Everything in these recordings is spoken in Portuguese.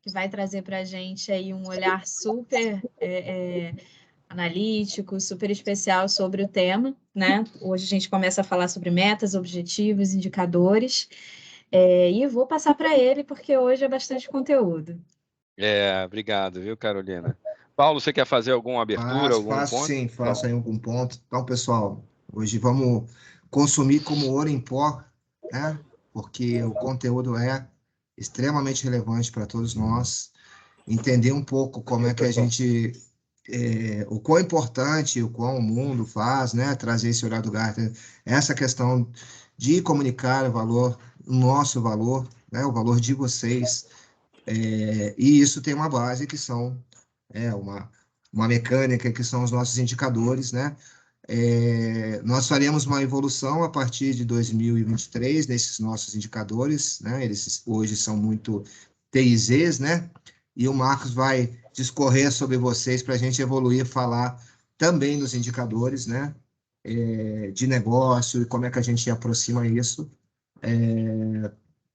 que vai trazer para a gente aí um olhar super analítico, super especial sobre o tema, né? Hoje a gente começa a falar sobre metas, objetivos, indicadores, e eu vou passar para ele, porque hoje é bastante conteúdo. Obrigado, viu, Carolina? Paulo, você quer fazer alguma abertura, algum Faço ponto? sim, faço aí algum ponto. Então, pessoal, hoje vamos consumir como ouro em pó, né? Porque o conteúdo é extremamente relevante para todos nós. Entender um pouco como é que a gente, o quão importante, o quão o mundo faz, né? Trazer esse olhar do Gartner, essa questão de comunicar o valor, o nosso valor, né? O valor de vocês. E isso tem uma base que são uma mecânica, que são os nossos indicadores, né? Nós faremos uma evolução a partir de 2023 nesses nossos indicadores, né? Eles hoje são muito TIZs, né? E o Marcos vai discorrer sobre vocês para a gente evoluir, falar também dos indicadores, né? De negócio e como é que a gente aproxima isso.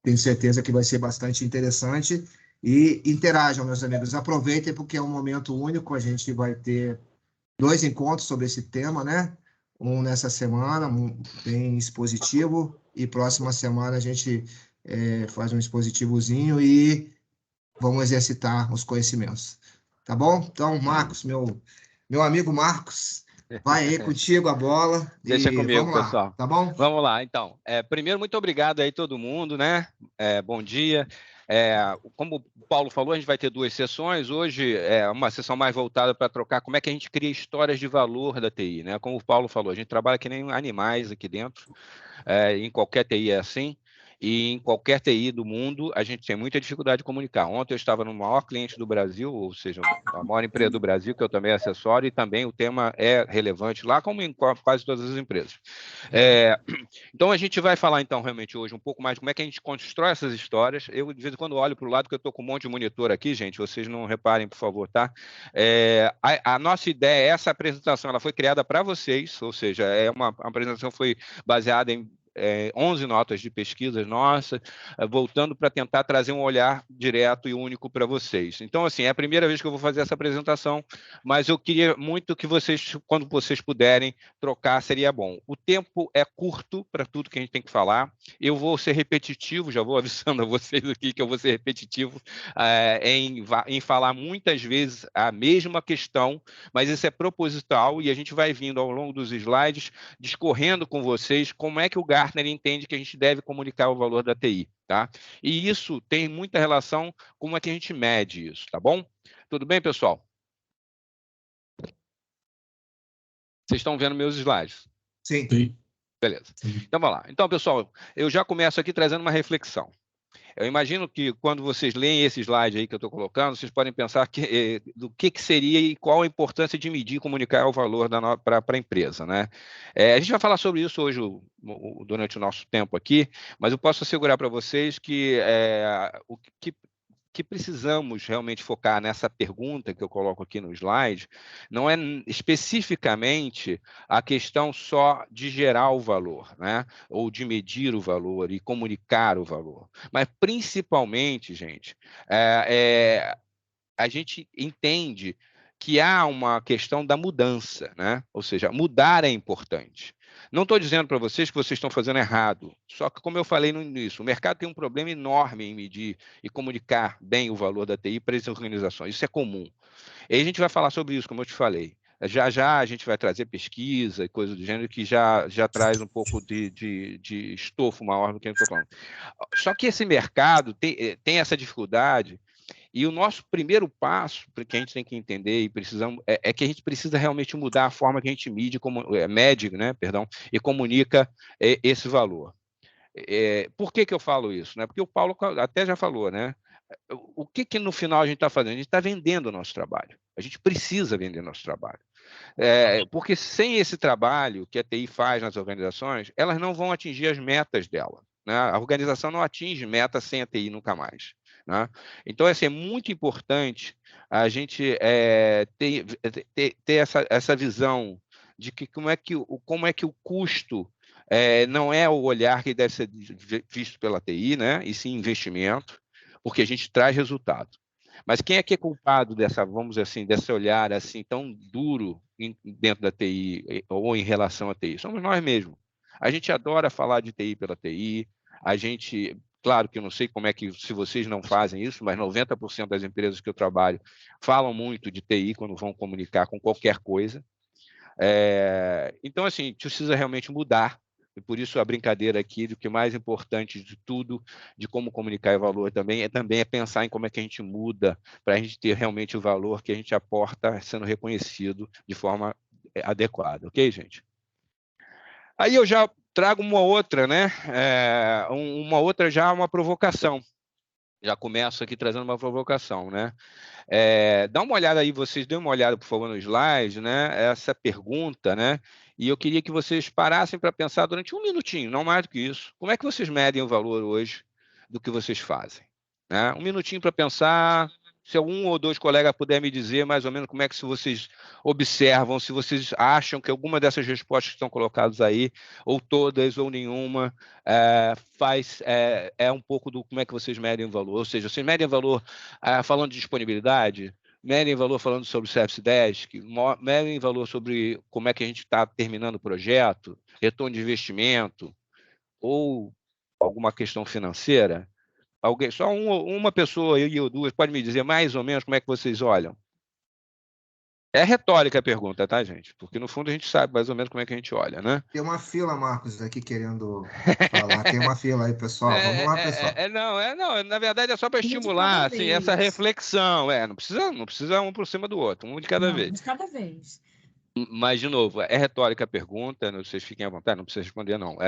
Tenho certeza que vai ser bastante interessante. E interajam, meus amigos. Aproveitem, porque é um momento único. A gente vai ter 2 encontros sobre esse tema, né? Um nessa semana, bem expositivo, e próxima semana a gente faz um expositivozinho e vamos exercitar os conhecimentos. Tá bom? Então, Marcos, meu amigo Marcos, vai aí contigo a bola Deixa e comigo, vamos lá, pessoal. tá bom? Vamos lá, então. Primeiro, muito obrigado aí todo mundo, né? Bom dia. Como o Paulo falou, a gente vai ter 2 sessões. Hoje é uma sessão mais voltada para trocar como é que a gente cria histórias de valor da TI, né? Como o Paulo falou, a gente trabalha que nem animais aqui dentro. Em qualquer TI é assim. E em qualquer TI do mundo, a gente tem muita dificuldade de comunicar. Ontem eu estava no maior cliente do Brasil, ou seja, a maior empresa do Brasil, que eu também acessório, e também o tema é relevante lá, como em quase todas as empresas. Então, a gente vai falar, então, realmente hoje um pouco mais de como é que a gente constrói essas histórias. Eu, de vez em quando, olho para o lado, porque eu estou com um monte de monitor aqui, gente, vocês não reparem, por favor, tá? A nossa ideia, essa apresentação, ela foi criada para vocês, ou seja, uma apresentação que foi baseada em 11 notas de pesquisa nossa, voltando para tentar trazer um olhar direto e único para vocês. Então, assim, é a primeira vez que eu vou fazer essa apresentação, mas eu queria muito que vocês, quando vocês puderem trocar, seria bom. O tempo é curto para tudo que a gente tem que falar. Eu vou ser repetitivo, já vou avisando a vocês aqui que eu vou ser repetitivo em falar muitas vezes a mesma questão, mas isso é proposital e a gente vai vindo ao longo dos slides discorrendo com vocês como é que o Gartner entende que a gente deve comunicar o valor da TI, tá? E isso tem muita relação com como é que a gente mede isso, tá bom? Tudo bem, pessoal? Vocês estão vendo meus slides? Sim. Beleza. Então, vamos lá. Então, pessoal, eu já começo aqui trazendo uma reflexão. Eu imagino que quando vocês leem esse slide aí que eu estou colocando, vocês podem pensar do que seria e qual a importância de medir e comunicar o valor para a empresa, né? A gente vai falar sobre isso hoje durante o nosso tempo aqui, mas eu posso assegurar para vocês que o que precisamos realmente focar nessa pergunta que eu coloco aqui no slide não é especificamente a questão só de gerar o valor, né? Ou de medir o valor e comunicar o valor, mas principalmente, gente, a gente entende que há uma questão da mudança, né? Ou seja, mudar é importante. Não estou dizendo para vocês que vocês estão fazendo errado, só que, como eu falei no início, o mercado tem um problema enorme em medir e comunicar bem o valor da TI para as organizações. Isso é comum. E aí a gente vai falar sobre isso, como eu te falei. Já já a gente vai trazer pesquisa e coisa do gênero que já traz um pouco de estofo maior do que eu estou falando. Só que esse mercado tem essa dificuldade e o nosso primeiro passo, que a gente tem que entender e precisamos, é que a gente precisa realmente mudar a forma que a gente mede, né, perdão, e comunica esse valor. Por que eu falo isso? Né? Porque o Paulo até já falou, né? O que no final a gente está fazendo? A gente está vendendo o nosso trabalho. A gente precisa vender nosso trabalho. Porque sem esse trabalho que a TI faz nas organizações, elas não vão atingir as metas dela. Né? A organização não atinge meta sem a TI nunca mais. Né? Então, assim, é muito importante a gente ter essa visão de que como é que o custo não é o olhar que deve ser visto pela TI, né? E sim investimento. porque a gente traz resultado. Mas quem é que é culpado dessa, vamos dizer assim, desse olhar assim tão duro dentro da TI ou em relação à TI? Somos nós mesmos. A gente adora falar de TI pela TI, a gente, claro que eu não sei como é que, se vocês não fazem isso, mas 90% das empresas que eu trabalho falam muito de TI quando vão comunicar com qualquer coisa. Então, assim, a gente precisa realmente mudar. E por isso a brincadeira aqui do que mais importante de tudo, de como comunicar o valor também é pensar em como é que a gente muda para a gente ter realmente o valor que a gente aporta sendo reconhecido de forma adequada, ok, gente? Aí eu já trago uma outra, né? Uma outra já uma provocação. Já começo aqui trazendo uma provocação, né? Dá uma olhada aí, vocês dêem uma olhada, por favor, no slide, né? Essa pergunta, né? E eu queria que vocês parassem para pensar durante um minutinho, não mais do que isso. Como é que vocês medem o valor hoje do que vocês fazem? Né? Um minutinho para pensar. Se algum ou dois colegas puderem me dizer mais ou menos como é que vocês observam, se vocês acham que alguma dessas respostas que estão colocadas aí, ou todas, ou nenhuma, um pouco do como é que vocês medem o valor. Ou seja, vocês medem o valor falando de disponibilidade, medem valor falando sobre o Service Desk, medem valor sobre como é que a gente está terminando o projeto, retorno de investimento, ou alguma questão financeira. Alguém, só uma pessoa aí ou duas pode me dizer mais ou menos como é que vocês olham? É retórica a pergunta, tá, gente? Porque no fundo a gente sabe mais ou menos como é que a gente olha, né? Tem uma fila, Marcos, aqui querendo falar. Tem uma fila aí, pessoal. Vamos lá, pessoal. Não, na verdade é só para Um de estimular cada assim, essa vez. reflexão. Não precisa um por cima do outro, um de cada Não, vez. um de cada vez. Mas, de novo, é retórica a pergunta, vocês fiquem à vontade, não precisa responder, não.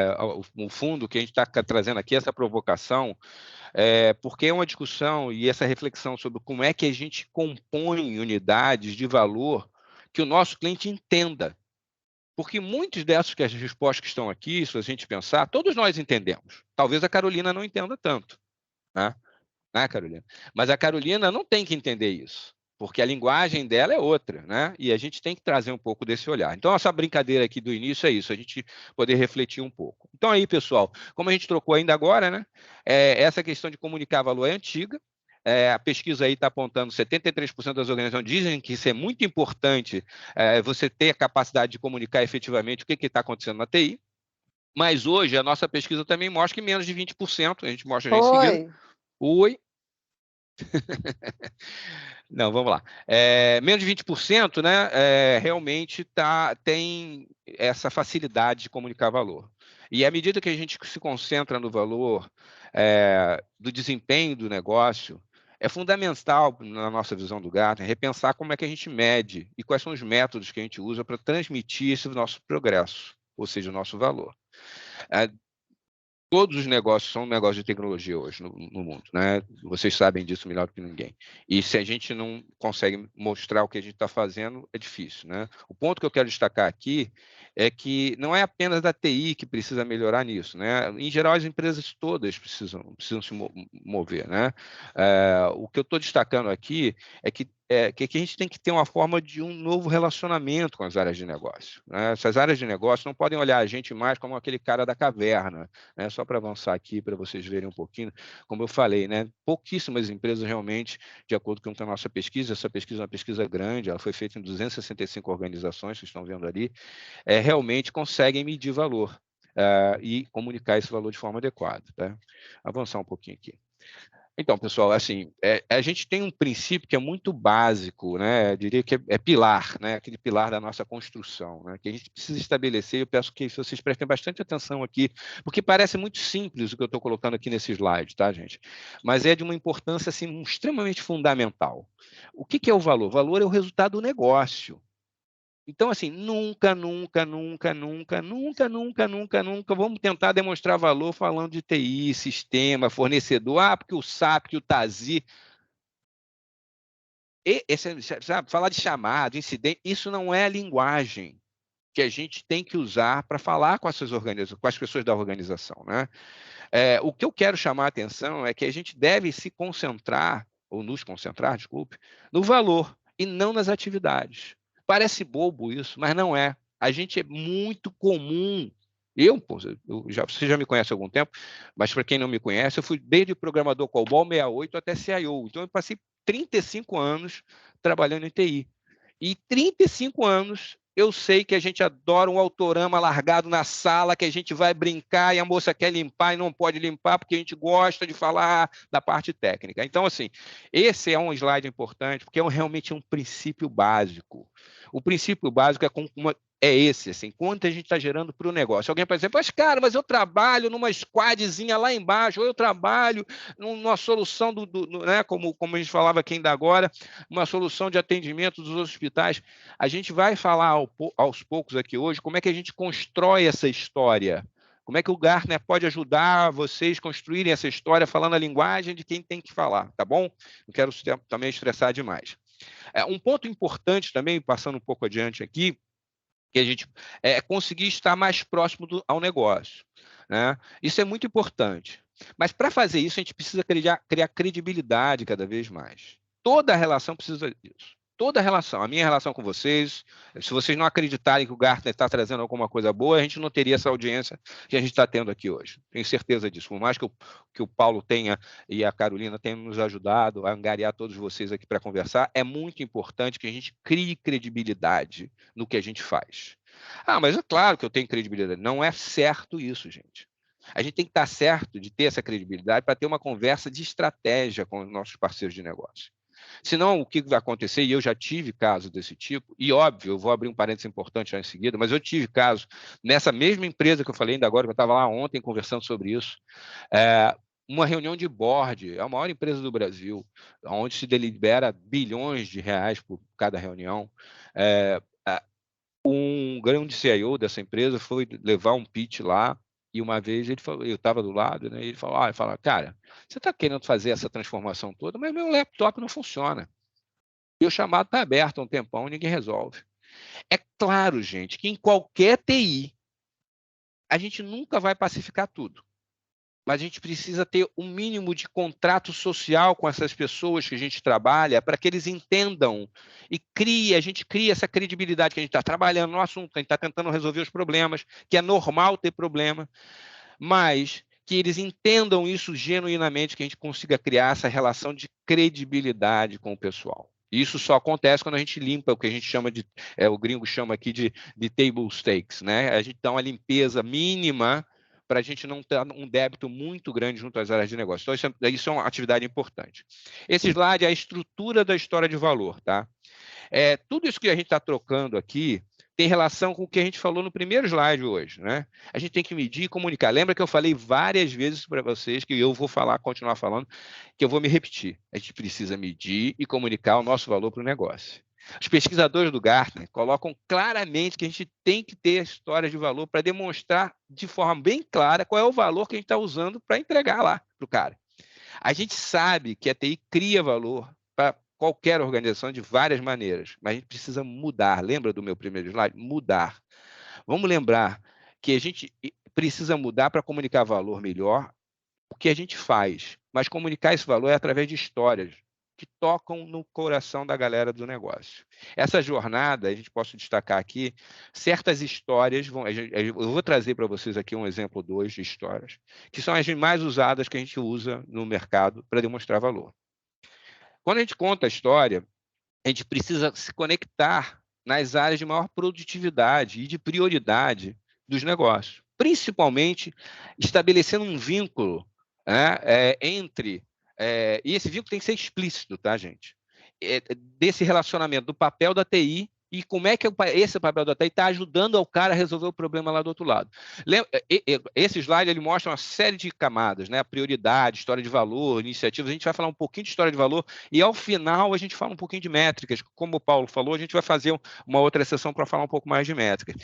O fundo que a gente está trazendo aqui, essa provocação, porque é uma discussão e essa reflexão sobre como é que a gente compõe unidades de valor que o nosso cliente entenda. Porque muitas dessas respostas que estão aqui, se a gente pensar, todos nós entendemos. Talvez a Carolina não entenda tanto, né? Carolina? Mas a Carolina não tem que entender isso, porque a linguagem dela é outra, né? E a gente tem que trazer um pouco desse olhar. Então, essa brincadeira aqui do início é isso, a gente poder refletir um pouco. Então, aí, pessoal, como a gente trocou ainda agora, né? Essa questão de comunicar valor é antiga. A pesquisa aí está apontando 73% das organizações dizem que isso é muito importante, você ter a capacidade de comunicar efetivamente o que está acontecendo na TI. Mas hoje a nossa pesquisa também mostra que menos de 20%, a gente mostra já em seguida. Oi. Não, vamos lá. Menos de 20%, né, realmente tem essa facilidade de comunicar valor. E à medida que a gente se concentra no valor do desempenho do negócio, é fundamental, na nossa visão do Gartner, repensar como é que a gente mede e quais são os métodos que a gente usa para transmitir esse nosso progresso, ou seja, o nosso valor. Todos os negócios são negócios de tecnologia hoje no mundo, né? Vocês sabem disso melhor do que ninguém. E se a gente não consegue mostrar o que a gente está fazendo, é difícil, né? O ponto que eu quero destacar aqui é que não é apenas da TI que precisa melhorar nisso, né? Em geral, as empresas todas precisam se mover, né? O que eu estou destacando aqui é que a gente tem que ter uma forma de um novo relacionamento com as áreas de negócio, né? Essas áreas de negócio não podem olhar a gente mais como aquele cara da caverna, né? Só para avançar aqui, para vocês verem um pouquinho, como eu falei, né? Pouquíssimas empresas realmente, de acordo com a nossa pesquisa, essa pesquisa é uma pesquisa grande, ela foi feita em 265 organizações, vocês estão vendo ali, realmente conseguem medir valor e comunicar esse valor de forma adequada. Tá? Avançar um pouquinho aqui. Então, pessoal, assim, a gente tem um princípio que é muito básico, né? Eu diria que é pilar, né? Aquele pilar da nossa construção, né? Que a gente precisa estabelecer. Eu peço que vocês prestem bastante atenção aqui, porque parece muito simples o que eu estou colocando aqui nesse slide, tá, gente? Mas é de uma importância assim, extremamente fundamental. O que é o valor? O valor é o resultado do negócio. Então, assim, nunca vamos tentar demonstrar valor falando de TI, sistema, fornecedor, porque o SAP, o TASI. Sabe, falar de chamado, incidente, isso não é a linguagem que a gente tem que usar para falar com essas organizações, com as pessoas da organização, né? O que eu quero chamar a atenção é que a gente deve se concentrar, ou nos concentrar, desculpe, no valor e não nas atividades. Parece bobo isso, mas não é. A gente é muito comum Você já me conhece há algum tempo, mas para quem não me conhece, eu fui desde programador COBOL 68 até CIO. Então, eu passei 35 anos trabalhando em TI. E 35 anos eu sei que a gente adora um autorama largado na sala, que a gente vai brincar e a moça quer limpar e não pode limpar porque a gente gosta de falar da parte técnica. Então, assim, esse é um slide importante porque realmente um princípio básico. O princípio básico é esse, assim, quanto a gente está gerando para o negócio. Alguém pode dizer, mas eu trabalho numa squadzinha lá embaixo, ou eu trabalho numa solução né, como a gente falava aqui ainda agora, uma solução de atendimento dos hospitais. A gente vai falar aos poucos aqui hoje como é que a gente constrói essa história. Como é que o Gartner pode ajudar vocês a construírem essa história falando a linguagem de quem tem que falar, tá bom? Não quero também estressar demais. Um ponto importante também, passando um pouco adiante aqui, que a gente conseguir estar mais próximo ao negócio, né? Isso é muito importante. Mas para fazer isso, a gente precisa criar credibilidade cada vez mais. Toda relação precisa disso. Toda relação. A minha relação com vocês, se vocês não acreditarem que o Gartner está trazendo alguma coisa boa, a gente não teria essa audiência que a gente está tendo aqui hoje. Tenho certeza disso. Por mais que o Paulo tenha e a Carolina tenham nos ajudado a angariar todos vocês aqui para conversar, é muito importante que a gente crie credibilidade no que a gente faz. Mas é claro que eu tenho credibilidade. Não é certo isso, gente. A gente tem que estar certo de ter essa credibilidade para ter uma conversa de estratégia com os nossos parceiros de negócio. Senão, o que vai acontecer, e eu já tive casos desse tipo, e óbvio, eu vou abrir um parênteses importante já em seguida, mas eu tive casos nessa mesma empresa que eu falei ainda agora, que eu estava lá ontem conversando sobre isso, uma reunião de board, é a maior empresa do Brasil, onde se delibera bilhões de reais por cada reunião. Um grande CIO dessa empresa foi levar um pitch lá, e uma vez ele falou, eu estava do lado, né? E ele falou, cara, você está querendo fazer essa transformação toda, mas meu laptop não funciona. E o chamado está aberto há um tempão e ninguém resolve. É claro, gente, que em qualquer TI, a gente nunca vai pacificar tudo. Mas a gente precisa ter um mínimo de contrato social com essas pessoas que a gente trabalha para que eles entendam e a gente cria essa credibilidade que a gente está trabalhando no assunto, que a gente está tentando resolver os problemas, que é normal ter problema, mas que eles entendam isso genuinamente, que a gente consiga criar essa relação de credibilidade com o pessoal. Isso só acontece quando a gente limpa o que a gente chama de, o gringo chama aqui de table stakes, né? A gente dá uma limpeza mínima para a gente não ter um débito muito grande junto às áreas de negócio. Então, isso é uma atividade importante. Esse slide é a estrutura da história de valor, tá? Tudo isso que a gente está trocando aqui tem relação com o que a gente falou no primeiro slide hoje, né? A gente tem que medir e comunicar. Lembra que eu falei várias vezes para vocês, que eu vou continuar falando, que eu vou me repetir. A gente precisa medir e comunicar o nosso valor para o negócio. Os pesquisadores do Gartner colocam claramente que a gente tem que ter histórias de valor para demonstrar de forma bem clara qual é o valor que a gente está usando para entregar lá para o cara. A gente sabe que a TI cria valor para qualquer organização de várias maneiras, mas a gente precisa mudar. Lembra do meu primeiro slide? Mudar. Vamos lembrar que a gente precisa mudar para comunicar valor melhor o que a gente faz, mas comunicar esse valor é através de histórias que tocam no coração da galera do negócio. Essa jornada, a gente pode destacar aqui, certas histórias, eu vou trazer para vocês aqui um exemplo ou dois de histórias, que são as mais usadas que a gente usa no mercado para demonstrar valor. Quando a gente conta a história, a gente precisa se conectar nas áreas de maior produtividade e de prioridade dos negócios, principalmente estabelecendo um vínculo, né, entre... e esse vínculo tem que ser explícito, tá, gente? Desse relacionamento do papel da TI e como é que esse papel da TI está ajudando o cara a resolver o problema lá do outro lado. Esse slide ele mostra uma série de camadas, né? Prioridade, história de valor, iniciativas. A gente vai falar um pouquinho de história de valor e, ao final, a gente fala um pouquinho de métricas. Como o Paulo falou, a gente vai fazer uma outra sessão para falar um pouco mais de métricas.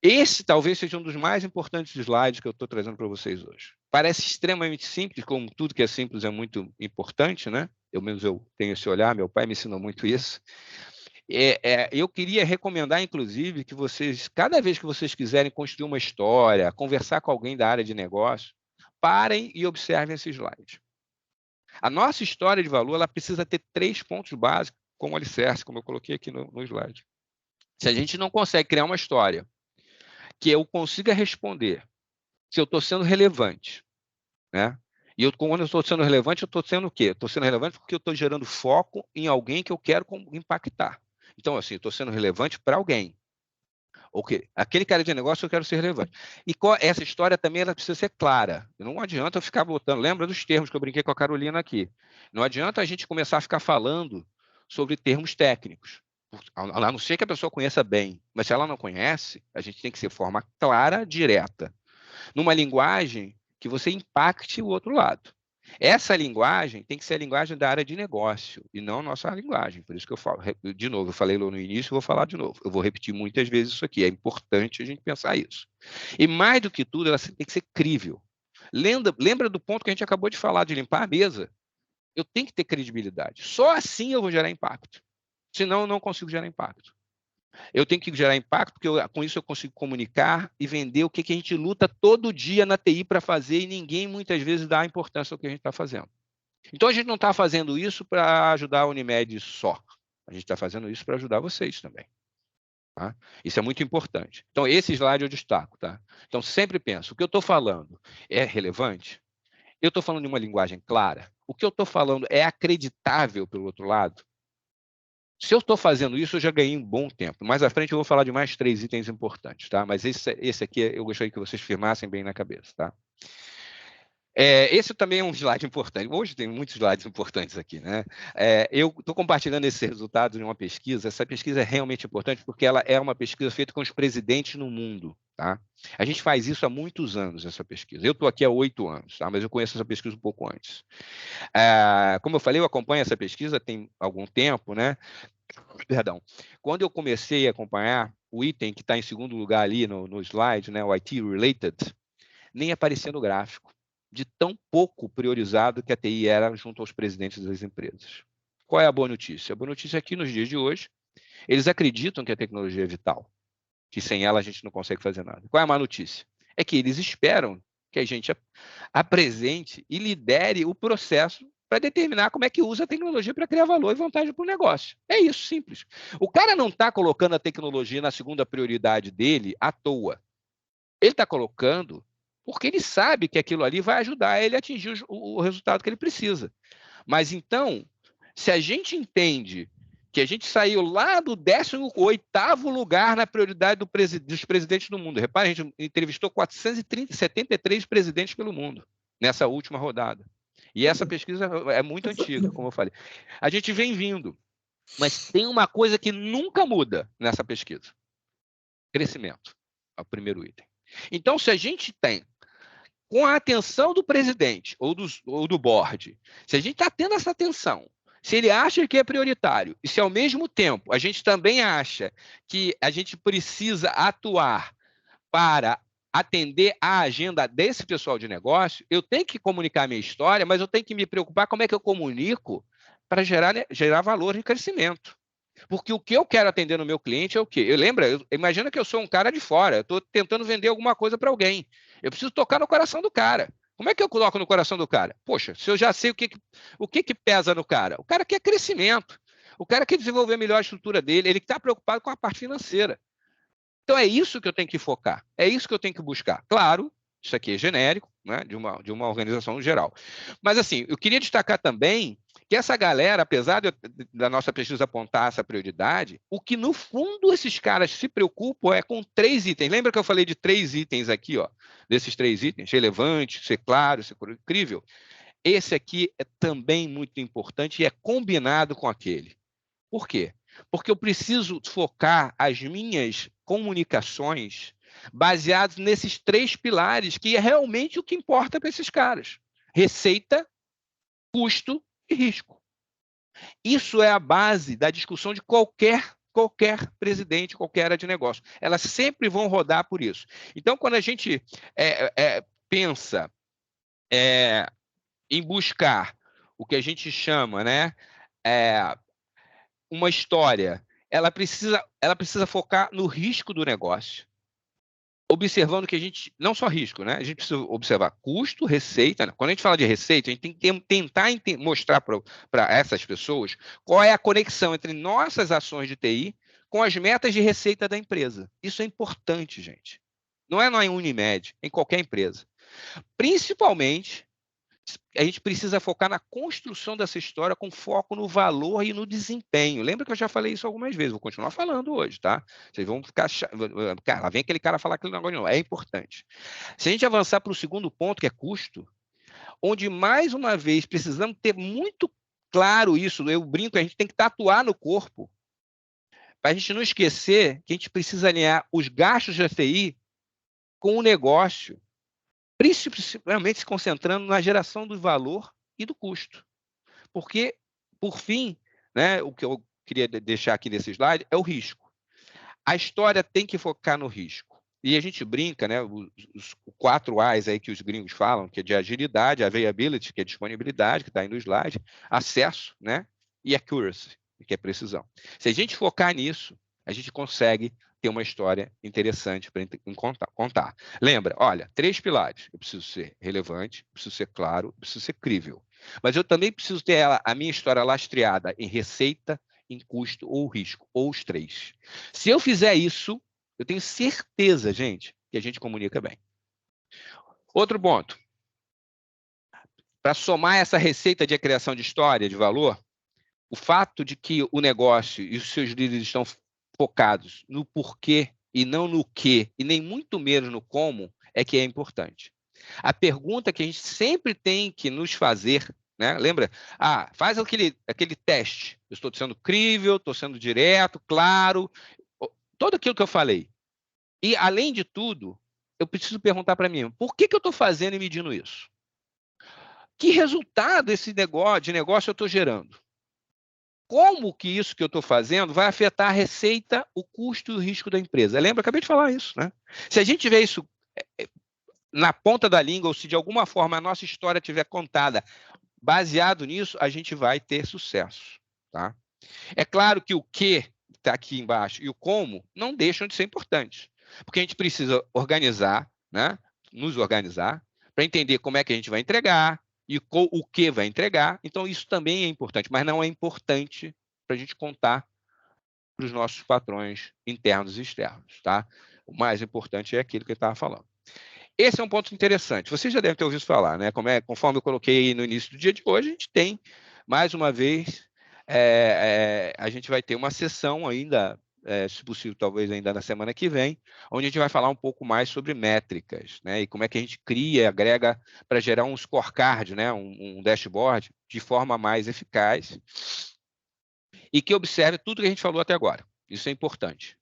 Esse talvez seja um dos mais importantes slides que eu estou trazendo para vocês hoje. Parece extremamente simples, como tudo que é simples é muito importante, né? Eu tenho esse olhar, meu pai me ensinou muito isso. Eu queria recomendar, inclusive, que vocês, cada vez que vocês quiserem construir uma história, conversar com alguém da área de negócio, parem e observem esse slide. A nossa história de valor ela precisa ter 3 pontos básicos como alicerce, como eu coloquei aqui no slide. Se a gente não consegue criar uma história que eu consiga responder se eu estou sendo relevante, né? E quando eu estou sendo relevante, eu estou sendo o quê? Estou sendo relevante porque eu estou gerando foco em alguém que eu quero impactar. Então, assim, eu estou sendo relevante para alguém. Ok, aquele cara de negócio eu quero ser relevante. E essa história também ela precisa ser clara. Não adianta eu ficar botando. Lembra dos termos que eu brinquei com a Carolina aqui? Não adianta a gente começar a ficar falando sobre termos técnicos. A não ser que a pessoa conheça bem. Mas se ela não conhece, a gente tem que ser de forma clara, direta. Numa linguagem que você impacte o outro lado. Essa linguagem tem que ser a linguagem da área de negócio e não a nossa linguagem. Por isso que eu falo, de novo, eu falei lá no início, vou falar de novo. Eu vou repetir muitas vezes isso aqui. É importante a gente pensar isso. E mais do que tudo, ela tem que ser crível. Lembra do ponto que a gente acabou de falar, de limpar a mesa? Eu tenho que ter credibilidade. Só assim eu vou gerar impacto. Senão eu não consigo gerar impacto. Eu tenho que gerar impacto, porque com isso eu consigo comunicar e vender o que a gente luta todo dia na TI para fazer e ninguém muitas vezes dá importância ao que a gente está fazendo. Então a gente não está fazendo isso para ajudar a Unimed só. A gente está fazendo isso para ajudar vocês também. Tá? Isso é muito importante. Então esse slide eu destaco. Tá? Então sempre penso, o que eu estou falando é relevante? Eu estou falando de uma linguagem clara? O que eu estou falando é acreditável pelo outro lado? Se eu estou fazendo isso, eu já ganhei um bom tempo. Mais à frente eu vou falar de mais 3 itens importantes, tá? Mas esse aqui eu gostaria que vocês firmassem bem na cabeça, tá? Esse também é um slide importante. Hoje tem muitos slides importantes aqui, né? Eu estou compartilhando esses resultados de uma pesquisa. Essa pesquisa é realmente importante porque ela é uma pesquisa feita com os presidentes no mundo, tá? A gente faz isso há muitos anos, essa pesquisa. Eu estou aqui há 8 anos, tá? Mas eu conheço essa pesquisa um pouco antes. Como eu falei, eu acompanho essa pesquisa tem algum tempo, né? Perdão. Quando eu comecei a acompanhar, o item que está em segundo lugar ali no slide, né, o IT Related, nem aparecia no gráfico, de tão pouco priorizado que a TI era junto aos presidentes das empresas. Qual é a boa notícia? A boa notícia é que nos dias de hoje, eles acreditam que a tecnologia é vital, que sem ela a gente não consegue fazer nada. Qual é a má notícia? É que eles esperam que a gente apresente e lidere o processo para determinar como é que usa a tecnologia para criar valor e vantagem para o negócio. É isso, simples. O cara não está colocando a tecnologia na segunda prioridade dele à toa. Ele está colocando porque ele sabe que aquilo ali vai ajudar ele a atingir o resultado que ele precisa. Mas então, se a gente entende que a gente saiu lá do 18º lugar na prioridade dos presidentes do mundo. Repare, a gente entrevistou 473 presidentes pelo mundo nessa última rodada. E essa pesquisa é muito antiga, como eu falei. A gente vem vindo, mas tem uma coisa que nunca muda nessa pesquisa. Crescimento, é o primeiro item. Então, se a gente tem, com a atenção do presidente ou do board, se a gente está tendo essa atenção, se ele acha que é prioritário, e se ao mesmo tempo a gente também acha que a gente precisa atuar para atender a agenda desse pessoal de negócio, eu tenho que comunicar a minha história, mas eu tenho que me preocupar como é que eu comunico para gerar valor e crescimento. Porque o que eu quero atender no meu cliente é o quê? Imagina que eu sou um cara de fora, eu estou tentando vender alguma coisa para alguém. Eu preciso tocar no coração do cara. Como é que eu coloco no coração do cara? Poxa, se eu já sei o que pesa no cara? O cara quer crescimento. O cara quer desenvolver melhor a estrutura dele. Ele está preocupado com a parte financeira. Então é isso que eu tenho que focar. É isso que eu tenho que buscar. Claro, isso aqui é genérico, né, de uma organização geral. Mas assim, eu queria destacar também que essa galera, apesar da nossa pesquisa apontar essa prioridade, o que no fundo esses caras se preocupam é com 3 itens. Lembra que eu falei de 3 itens aqui, ó? Desses 3 itens, relevante, ser claro, ser incrível. Esse aqui é também muito importante e é combinado com aquele. Por quê? Porque eu preciso focar as minhas comunicações baseadas nesses 3 pilares, que é realmente o que importa para esses caras. Receita, custo e risco. Isso é a base da discussão de qualquer presidente, qualquer área de negócio. Elas sempre vão rodar por isso. Então, quando a gente pensa em buscar o que a gente chama, né, uma história, ela precisa focar no risco do negócio. Observando que a gente, não só risco, né? A gente precisa observar custo, receita. Né? Quando a gente fala de receita, a gente tem que tentar mostrar para essas pessoas qual é a conexão entre nossas ações de TI com as metas de receita da empresa. Isso é importante, gente. Não é na Unimed, em qualquer empresa. Principalmente, a gente precisa focar na construção dessa história com foco no valor e no desempenho. Lembra que eu já falei isso algumas vezes, vou continuar falando hoje, tá? Vocês vão ficar... Cara, vem aquele cara falar aquele negócio, não. É importante. Se a gente avançar para o segundo ponto, que é custo, onde, mais uma vez, precisamos ter muito claro isso, eu brinco, a gente tem que tatuar no corpo, para a gente não esquecer que a gente precisa alinhar os gastos da TI com o negócio, principalmente se concentrando na geração do valor e do custo. Porque, por fim, né, o que eu queria deixar aqui nesse slide é o risco. A história tem que focar no risco. E a gente brinca, né, os 4 A's aí que os gringos falam, que é de agilidade, availability, que é disponibilidade, que está aí no slide, acesso, né, e accuracy, que é precisão. Se a gente focar nisso, a gente consegue ter uma história interessante para contar. Lembra, olha, 3 pilares. Eu preciso ser relevante, preciso ser claro, preciso ser crível. Mas eu também preciso ter a minha história lastreada em receita, em custo ou risco, ou os 3. Se eu fizer isso, eu tenho certeza, gente, que a gente comunica bem. Outro ponto. Para somar essa receita de criação de história, de valor, o fato de que o negócio e os seus líderes estão focados no porquê e não no quê, e nem muito menos no como, é que é importante. A pergunta que a gente sempre tem que nos fazer, né? Lembra? Faz aquele teste. Eu estou sendo crível, estou sendo direto, claro, tudo aquilo que eu falei. E, além de tudo, eu preciso perguntar para mim, por que eu estou fazendo e medindo isso? Que resultado esse negócio eu estou gerando? Como que isso que eu estou fazendo vai afetar a receita, o custo e o risco da empresa? Lembra? Acabei de falar isso, né? Se a gente tiver isso na ponta da língua, ou se de alguma forma a nossa história estiver contada baseado nisso, a gente vai ter sucesso, tá? É claro que o que está aqui embaixo e o como não deixam de ser importantes, porque a gente precisa organizar, né? Nos organizar, para entender como é que a gente vai entregar e o que vai entregar. Então, isso também é importante, mas não é importante para a gente contar para os nossos patrões internos e externos, tá? O mais importante é aquilo que ele estava falando. Esse é um ponto interessante. Vocês já devem ter ouvido falar, né? Conforme eu coloquei no início do dia de hoje, a gente tem, mais uma vez, a gente vai ter uma sessão ainda, se possível, talvez ainda na semana que vem, onde a gente vai falar um pouco mais sobre métricas, né? E como é que a gente cria, agrega para gerar um scorecard, né? Um dashboard de forma mais eficaz e que observe tudo que a gente falou até agora. Isso é importante.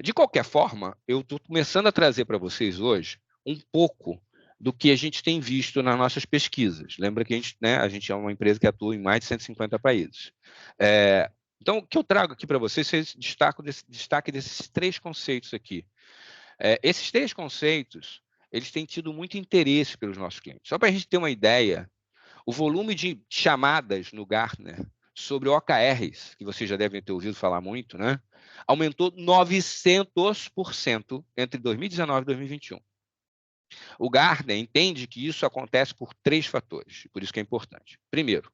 De qualquer forma, eu estou começando a trazer para vocês hoje um pouco do que a gente tem visto nas nossas pesquisas. Lembra que a gente é uma empresa que atua em mais de 150 países. Então, o que eu trago aqui para vocês é destaque desses 3 conceitos aqui. Esses 3 conceitos, eles têm tido muito interesse pelos nossos clientes. Só para a gente ter uma ideia, o volume de chamadas no Gartner sobre OKRs, que vocês já devem ter ouvido falar muito, né? Aumentou 900% entre 2019 e 2021. O Gartner entende que isso acontece por 3 fatores, por isso que é importante. Primeiro,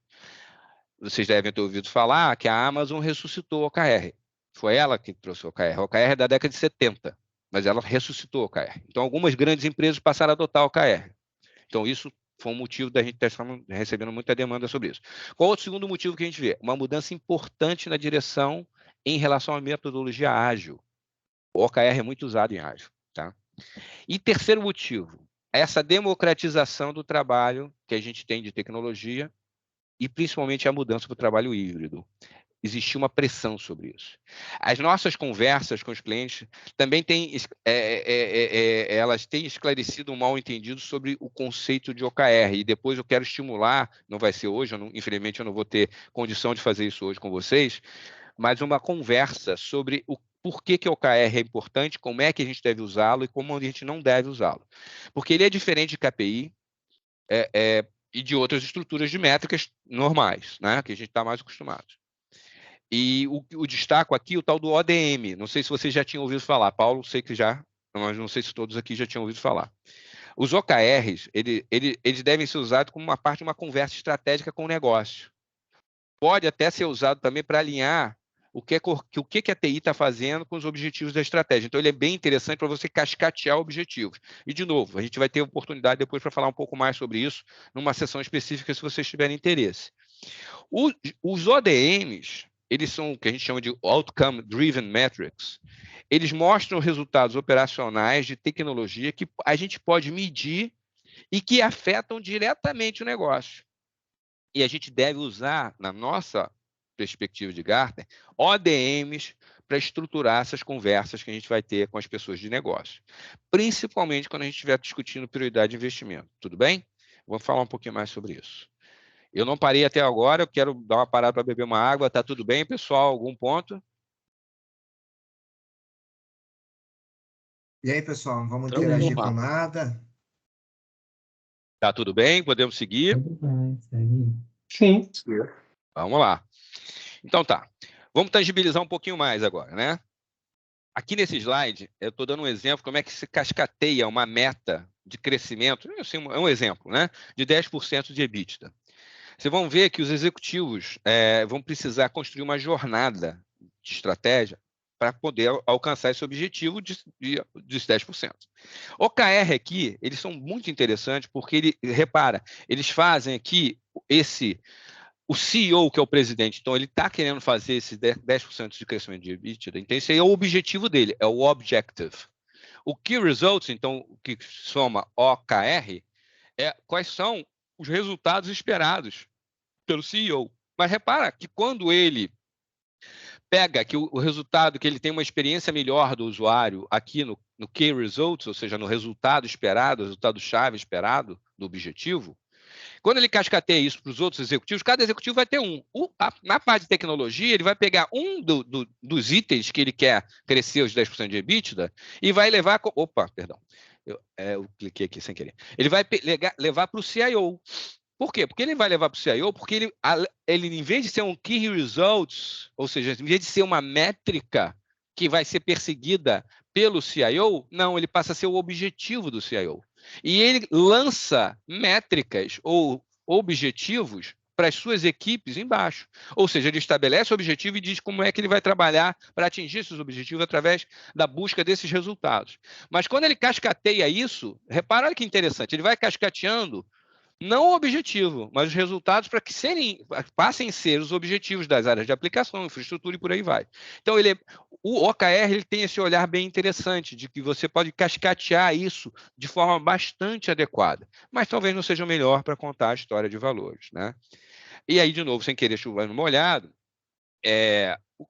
vocês devem ter ouvido falar que a Amazon ressuscitou o OKR. Foi ela que trouxe o OKR. O OKR é da década de 70, mas ela ressuscitou o OKR. Então, algumas grandes empresas passaram a adotar o OKR. Então, isso foi um motivo da gente estar recebendo muita demanda sobre isso. Qual é o segundo motivo que a gente vê? Uma mudança importante na direção em relação à metodologia ágil. O OKR é muito usado em ágil, tá? E terceiro motivo, essa democratização do trabalho que a gente tem de tecnologia e principalmente a mudança para o trabalho híbrido. Existia uma pressão sobre isso. As nossas conversas com os clientes também elas têm esclarecido um mal-entendido sobre o conceito de OKR, e depois eu quero estimular, não vai ser hoje, infelizmente eu não vou ter condição de fazer isso hoje com vocês, mas uma conversa sobre o porquê que o OKR é importante, como é que a gente deve usá-lo e como a gente não deve usá-lo. Porque ele é diferente de KPI e de outras estruturas de métricas normais, né, que a gente está mais acostumado. E o destaco aqui, o tal do ODM. Não sei se vocês já tinham ouvido falar. Paulo, sei que já, mas não sei se todos aqui já tinham ouvido falar. Os OKRs, eles devem ser usados como uma parte de uma conversa estratégica com o negócio. Pode até ser usado também para alinhar o que a TI está fazendo com os objetivos da estratégia. Então, ele é bem interessante para você cascatear objetivos. E, de novo, a gente vai ter oportunidade depois para falar um pouco mais sobre isso numa sessão específica, se vocês tiverem interesse. Os ODMs, eles são o que a gente chama de Outcome Driven Metrics. Eles mostram resultados operacionais de tecnologia que a gente pode medir e que afetam diretamente o negócio. E a gente deve usar, na nossa perspectiva de Gartner, ODMs para estruturar essas conversas que a gente vai ter com as pessoas de negócio. Principalmente quando a gente estiver discutindo prioridade de investimento. Tudo bem? Vamos falar um pouquinho mais sobre isso. Eu não parei até agora, eu quero dar uma parada para beber uma água. Tá tudo bem, pessoal? Algum ponto? E aí, pessoal, não vamos interagir com nada? Tá tudo bem? Podemos seguir? Tudo bem, segue. Sim. Vamos lá. Então tá. Vamos tangibilizar um pouquinho mais agora, né? Aqui nesse slide, eu estou dando um exemplo como é que se cascateia uma meta de crescimento, assim, é um exemplo, né? De 10% de EBITDA. Vocês vão ver que os executivos vão precisar construir uma jornada de estratégia para poder alcançar esse objetivo de 10%. OKR aqui, eles são muito interessantes porque, repara, eles fazem aqui o CEO, que é o presidente, então ele está querendo fazer esse 10% de crescimento de EBITDA, então esse aí é o objetivo dele, é o objective. O Key Results, então, o que soma OKR, quais são os resultados esperados pelo CEO. Mas repara que quando ele pega que o resultado, que ele tem uma experiência melhor do usuário aqui no Key Results, ou seja, no resultado esperado, resultado-chave esperado do objetivo, quando ele cascateia isso para os outros executivos, cada executivo vai ter um. Na parte de tecnologia, ele vai pegar um dos itens que ele quer crescer os 10% de EBITDA e vai levar... Opa, perdão. Eu cliquei aqui sem querer. Ele vai levar para o CIO. Por quê? Porque ele vai levar para o CIO, porque ele, em vez de ser um Key Results, ou seja, em vez de ser uma métrica que vai ser perseguida pelo CIO, não, ele passa a ser o objetivo do CIO. E ele lança métricas ou objetivos para as suas equipes embaixo. Ou seja, ele estabelece o objetivo e diz como é que ele vai trabalhar para atingir esses objetivos através da busca desses resultados. Mas quando ele cascateia isso, repara que interessante, ele vai cascateando não o objetivo, mas os resultados para que passem a ser os objetivos das áreas de aplicação, infraestrutura e por aí vai. Então, o OKR ele tem esse olhar bem interessante, de que você pode cascatear isso de forma bastante adequada, mas talvez não seja o melhor para contar a história de valores, né? E aí, de novo, sem querer chover no molhado,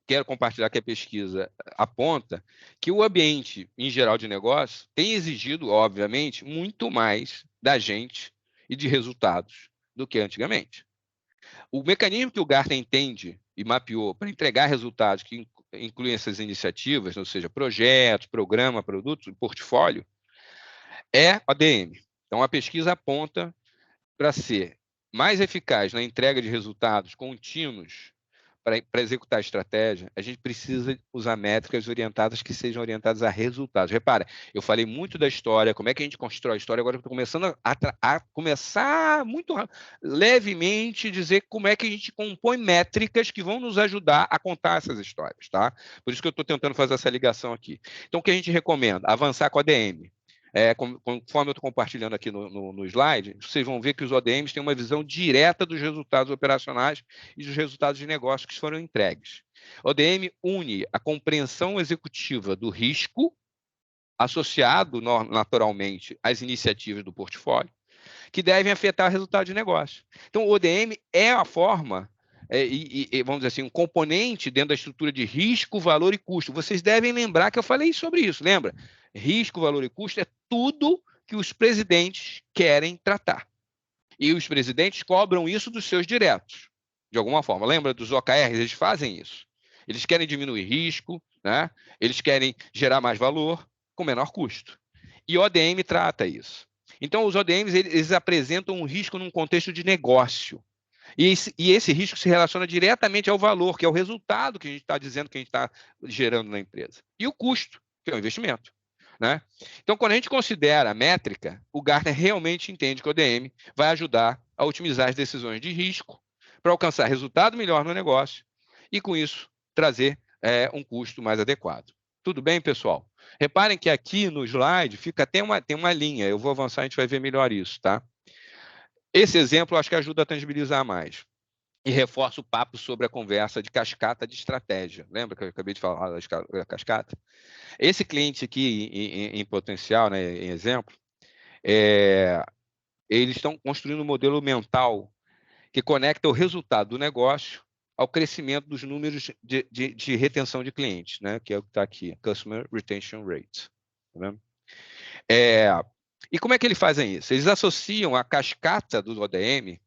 quero compartilhar que a pesquisa aponta que o ambiente, em geral, de negócio tem exigido, obviamente, muito mais da gente e de resultados do que antigamente. O mecanismo que o Gartner entende e mapeou para entregar resultados que incluem essas iniciativas, ou seja, projetos, programa, produtos, portfólio, é ODM. Então, a pesquisa aponta para ser mais eficaz na entrega de resultados contínuos para executar a estratégia, a gente precisa usar métricas orientadas que sejam orientadas a resultados. Repara, eu falei muito da história, como é que a gente constrói a história, agora eu estou começando a começar muito levemente dizer como é que a gente compõe métricas que vão nos ajudar a contar essas histórias, tá? Por isso que eu estou tentando fazer essa ligação aqui. Então, o que a gente recomenda? Avançar com a ADM. Conforme eu estou compartilhando aqui no slide, vocês vão ver que os ODMs têm uma visão direta dos resultados operacionais e dos resultados de negócio que foram entregues. O ODM une a compreensão executiva do risco associado naturalmente às iniciativas do portfólio, que devem afetar o resultado de negócio. Então, o ODM é a forma, vamos dizer assim, um componente dentro da estrutura de risco, valor e custo. Vocês devem lembrar que eu falei sobre isso, lembra? Risco, valor e custo é tudo que os presidentes querem tratar. E os presidentes cobram isso dos seus diretos, de alguma forma. Lembra dos OKRs? Eles fazem isso. Eles querem diminuir risco, né? Eles querem gerar mais valor com menor custo. E o ODM trata isso. Então, os ODMs eles apresentam um risco num contexto de negócio. E esse risco se relaciona diretamente ao valor, que é o resultado que a gente está dizendo que a gente está gerando na empresa. E o custo, que é o investimento. Né? Então, quando a gente considera a métrica, o Gartner realmente entende que o ODM vai ajudar a otimizar as decisões de risco para alcançar resultado melhor no negócio e, com isso, trazer um custo mais adequado. Tudo bem, pessoal? Reparem que aqui no slide tem uma linha. Eu vou avançar, a gente vai ver melhor isso, tá? Esse exemplo eu acho que ajuda a tangibilizar mais. E reforça o papo sobre a conversa de cascata de estratégia. Lembra que eu acabei de falar da cascata? Esse cliente aqui, em potencial, né, em exemplo, eles estão construindo um modelo mental que conecta o resultado do negócio ao crescimento dos números de retenção de clientes, né, que é o que está aqui, Customer Retention Rate. Tá vendo? E como é que eles fazem isso? Eles associam a cascata do ODM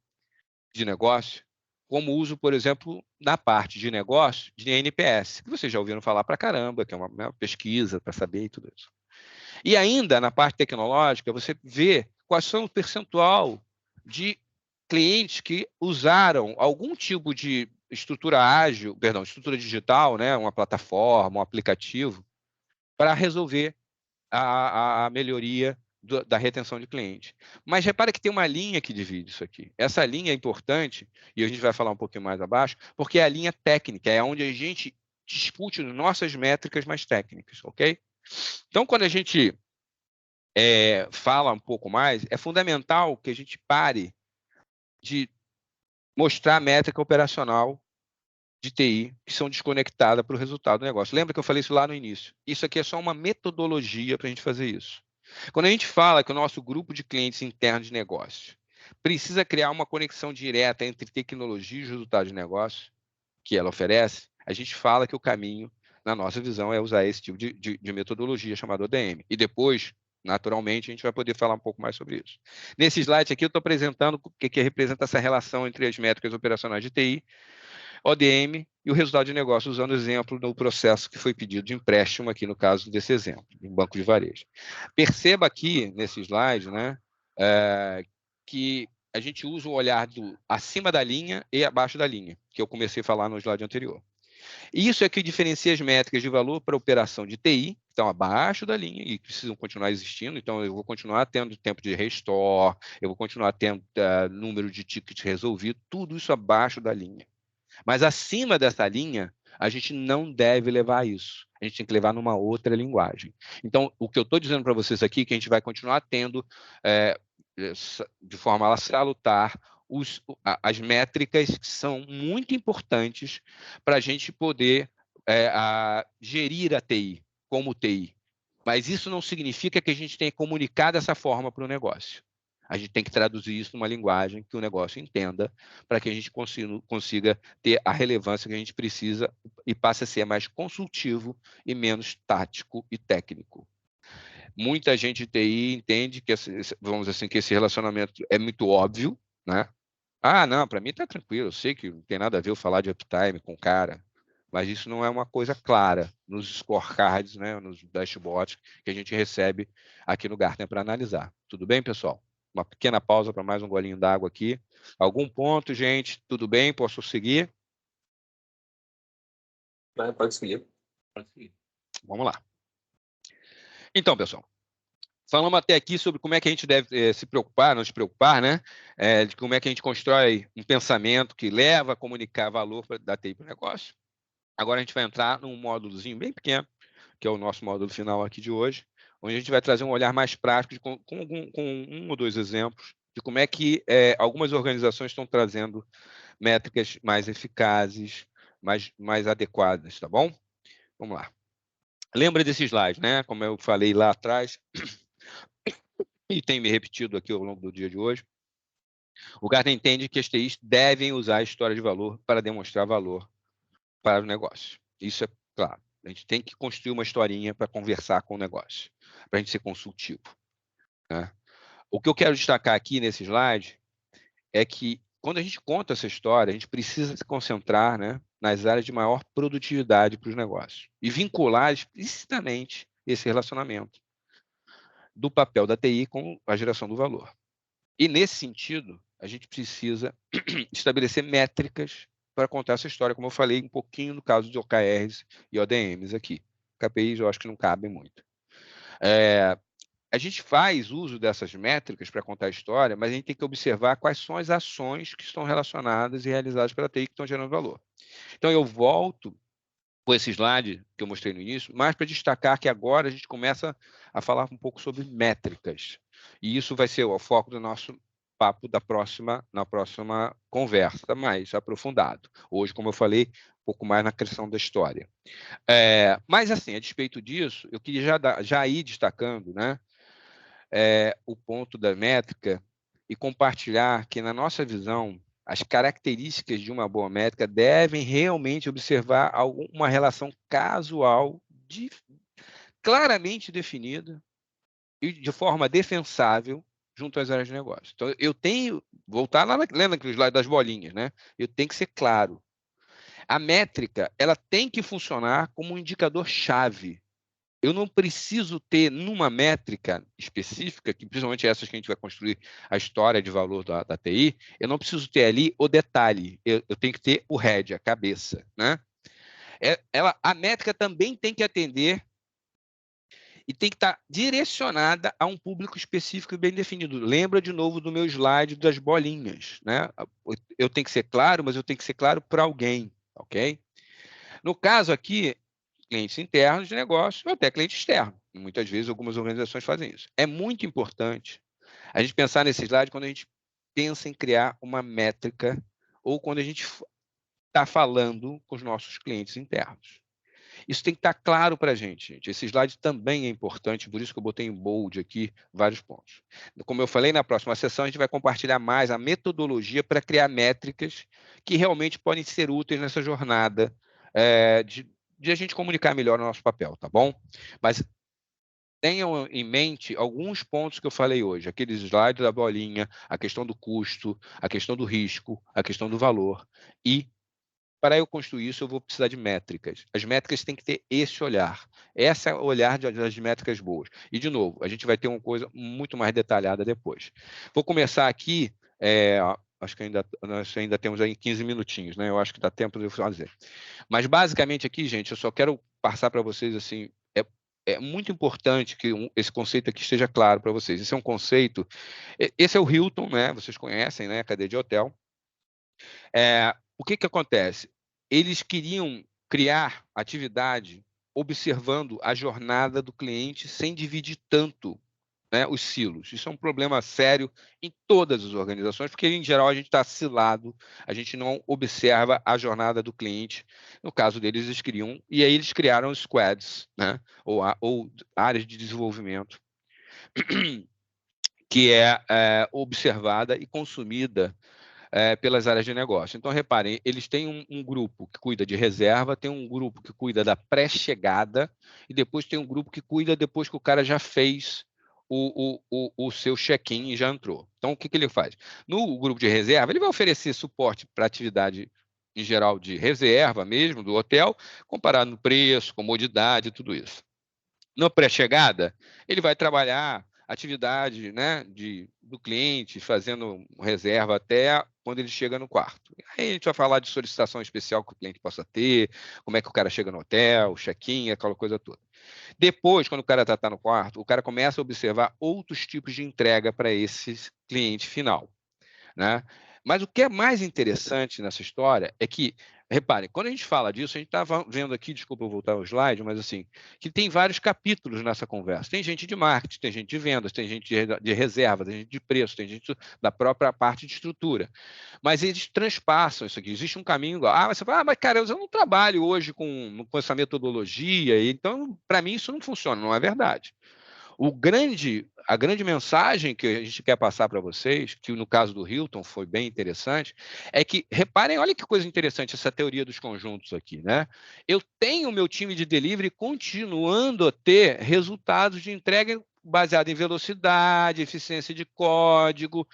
de negócio como uso, por exemplo, na parte de negócio de NPS, que vocês já ouviram falar para caramba, que é uma pesquisa para saber e tudo isso. E ainda na parte tecnológica, você vê quais são o percentual de clientes que usaram algum tipo de estrutura ágil, perdão, estrutura digital, né, uma plataforma, um aplicativo, para resolver a melhoria da retenção de cliente. Mas repara que tem uma linha que divide isso aqui. Essa linha é importante, e a gente vai falar um pouquinho mais abaixo, porque é a linha técnica, é onde a gente discute nossas métricas mais técnicas, ok? Então, quando a gente fala um pouco mais, é fundamental que a gente pare de mostrar a métrica operacional de TI que são desconectadas para o resultado do negócio. Lembra que eu falei isso lá no início? Isso aqui é só uma metodologia para a gente fazer isso. Quando a gente fala que o nosso grupo de clientes internos de negócio precisa criar uma conexão direta entre tecnologia e os resultados de negócio que ela oferece, a gente fala que o caminho, na nossa visão, é usar esse tipo de metodologia chamada ODM. E depois, naturalmente, a gente vai poder falar um pouco mais sobre isso. Nesse slide aqui, eu estou apresentando o que representa essa relação entre as métricas operacionais de TI, ODM e o resultado de negócio, usando o exemplo do processo que foi pedido de empréstimo aqui no caso desse exemplo, em banco de varejo. Perceba aqui, nesse slide, né, que a gente usa o olhar acima da linha e abaixo da linha, que eu comecei a falar no slide anterior. Isso é que diferencia as métricas de valor para a operação de TI, que estão abaixo da linha e precisam continuar existindo. Então, eu vou continuar tendo tempo de restore, eu vou continuar tendo número de tickets resolvidos, tudo isso abaixo da linha. Mas acima dessa linha, a gente não deve levar isso. A gente tem que levar numa outra linguagem. Então, o que eu estou dizendo para vocês aqui é que a gente vai continuar tendo, de forma salutar, as métricas que são muito importantes para a gente poder gerir a TI como TI. Mas isso não significa que a gente tenha que comunicar dessa forma para o negócio. A gente tem que traduzir isso numa linguagem que o negócio entenda para que a gente consiga ter a relevância que a gente precisa e passe a ser mais consultivo e menos tático e técnico. Muita gente de TI entende que, vamos dizer assim, que esse relacionamento é muito óbvio, né? Ah, não, para mim está tranquilo, eu sei que não tem nada a ver eu falar de uptime com o cara, mas isso não é uma coisa clara nos scorecards, né, nos dashboards que a gente recebe aqui no Gartner para analisar. Tudo bem, pessoal? Uma pequena pausa para mais um golinho d'água aqui. Algum ponto, gente? Tudo bem? Posso seguir? Pode seguir. Vamos lá. Então, pessoal, falamos até aqui sobre como é que a gente deve se preocupar, não se preocupar, né? De como é que a gente constrói um pensamento que leva a comunicar valor da TI para o negócio. Agora a gente vai entrar num módulozinho bem pequeno, que é o nosso módulo final aqui de hoje, onde a gente vai trazer um olhar mais prático com um ou dois exemplos de como é que algumas organizações estão trazendo métricas mais eficazes, mais adequadas, tá bom? Vamos lá. Lembra desse slide, né? Como eu falei lá atrás, e tem me repetido aqui ao longo do dia de hoje, o Gartner entende que as TIs devem usar a história de valor para demonstrar valor para o negócio. Isso é claro. A gente tem que construir uma historinha para conversar com o negócio, para a gente ser consultivo, né? O que eu quero destacar aqui nesse slide é que, quando a gente conta essa história, a gente precisa se concentrar, né, nas áreas de maior produtividade para os negócios e vincular explicitamente esse relacionamento do papel da TI com a geração do valor. E, nesse sentido, a gente precisa estabelecer métricas para contar essa história, como eu falei um pouquinho no caso de OKRs e ODMs aqui. KPIs eu acho que não cabem muito. A gente faz uso dessas métricas para contar a história, mas a gente tem que observar quais são as ações que estão relacionadas e realizadas pela TI que estão gerando valor. Então, eu volto com esse slide que eu mostrei no início, mas para destacar que agora a gente começa a falar um pouco sobre métricas. E isso vai ser o foco do nosso papo na próxima conversa, mais aprofundado. Hoje, como eu falei, um pouco mais na questão da história. Mas, assim, a despeito disso, eu queria já ir destacando, né, o ponto da métrica e compartilhar que, na nossa visão, as características de uma boa métrica devem realmente observar uma relação casual, claramente definida e de forma defensável junto às áreas de negócio. Então, eu tenho, voltar lá, lembra aquele slide das bolinhas, né? Eu tenho que ser claro. A métrica, ela tem que funcionar como um indicador-chave. Eu não preciso ter numa métrica específica, que principalmente essas que a gente vai construir a história de valor da TI, eu não preciso ter ali o detalhe, eu tenho que ter o head, a cabeça, né? A métrica também tem que atender e tem que estar direcionada a um público específico e bem definido. Lembra de novo do meu slide das bolinhas, né? Eu tenho que ser claro, mas eu tenho que ser claro para alguém, ok? No caso aqui, clientes internos de negócio ou até cliente externo. E muitas vezes algumas organizações fazem isso. É muito importante a gente pensar nesse slide quando a gente pensa em criar uma métrica ou quando a gente está falando com os nossos clientes internos. Isso tem que estar claro para a gente. Esse slide também é importante, por isso que eu botei em bold aqui vários pontos. Como eu falei, na próxima sessão a gente vai compartilhar mais a metodologia para criar métricas que realmente podem ser úteis nessa jornada de a gente comunicar melhor o nosso papel, tá bom? Mas tenham em mente alguns pontos que eu falei hoje, aqueles slides da bolinha, a questão do custo, a questão do risco, a questão do valor. E para eu construir isso, eu vou precisar de métricas. As métricas têm que ter esse olhar. Esse é o olhar das métricas boas. E, de novo, a gente vai ter uma coisa muito mais detalhada depois. Vou começar aqui, acho que nós ainda temos aí 15 minutinhos, né? Eu acho que dá tempo de eu fazer. Mas, basicamente, aqui, gente, eu só quero passar para vocês, assim, é muito importante que esse conceito aqui esteja claro para vocês. Esse é um conceito... Esse é o Hilton, né? Vocês conhecem, né? A cadeia de hotel. O que acontece? Eles queriam criar atividade observando a jornada do cliente sem dividir tanto, né, os silos. Isso é um problema sério em todas as organizações, porque, em geral, a gente está cilado, a gente não observa a jornada do cliente. No caso deles, eles queriam, e aí eles criaram squads, né, ou áreas de desenvolvimento, que é observada e consumida pelas áreas de negócio. Então, reparem, eles têm um grupo que cuida de reserva, tem um grupo que cuida da pré-chegada, e depois tem um grupo que cuida depois que o cara já fez o seu check-in e já entrou. Então, o que ele faz? No grupo de reserva, ele vai oferecer suporte para atividade, em geral, de reserva mesmo, do hotel, comparado no preço, comodidade, tudo isso. Na pré-chegada, ele vai trabalhar atividade, né, do cliente, fazendo reserva até quando ele chega no quarto. Aí a gente vai falar de solicitação especial que o cliente possa ter, como é que o cara chega no hotel, check-in, aquela coisa toda. Depois, quando o cara está no quarto, o cara começa a observar outros tipos de entrega para esse cliente final, né? Mas o que é mais interessante nessa história é que, reparem, quando a gente fala disso, a gente está vendo aqui, desculpa eu voltar ao slide, mas assim, que tem vários capítulos nessa conversa. Tem gente de marketing, tem gente de vendas, tem gente de reserva, tem gente de preço, tem gente da própria parte de estrutura. Mas eles transpassam isso aqui. Existe um caminho igual. Você fala, mas cara, eu não trabalho hoje com essa metodologia, então, para mim, isso não funciona. Não é verdade. A grande mensagem que a gente quer passar para vocês, que no caso do Hilton foi bem interessante, é que, reparem, olha que coisa interessante essa teoria dos conjuntos aqui, né? Eu tenho o meu time de delivery continuando a ter resultados de entrega baseado em velocidade, eficiência de código,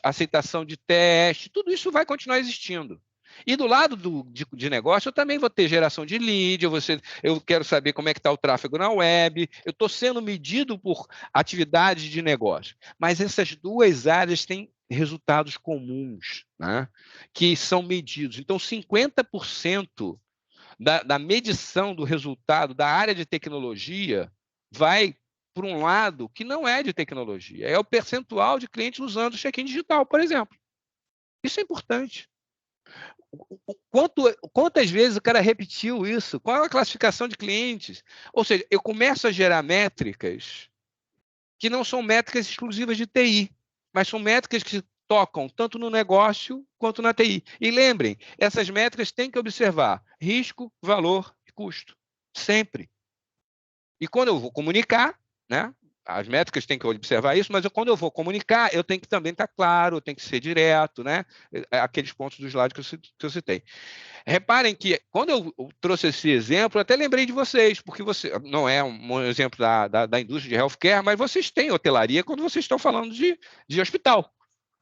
aceitação de teste, tudo isso vai continuar existindo. E do lado de negócio, eu também vou ter geração de lead, eu quero saber como é que está o tráfego na web, eu estou sendo medido por atividades de negócio. Mas essas duas áreas têm resultados comuns, né, que são medidos. Então, 50% da medição do resultado da área de tecnologia vai por um lado que não é de tecnologia, é o percentual de clientes usando o check-in digital, por exemplo. Isso é importante. Quantas vezes o cara repetiu isso? Qual é a classificação de clientes? Ou seja, eu começo a gerar métricas que não são métricas exclusivas de TI, mas são métricas que tocam tanto no negócio quanto na TI. E lembrem, essas métricas têm que observar risco, valor e custo. Sempre. E quando eu vou comunicar, né? As métricas têm que observar isso, mas quando eu vou comunicar, eu tenho que também estar claro, eu tenho que ser direto, né? Aqueles pontos do slide que eu citei. Reparem que, quando eu trouxe esse exemplo, eu até lembrei de vocês, porque você não é um exemplo da indústria de healthcare, mas vocês têm hotelaria quando vocês estão falando de hospital,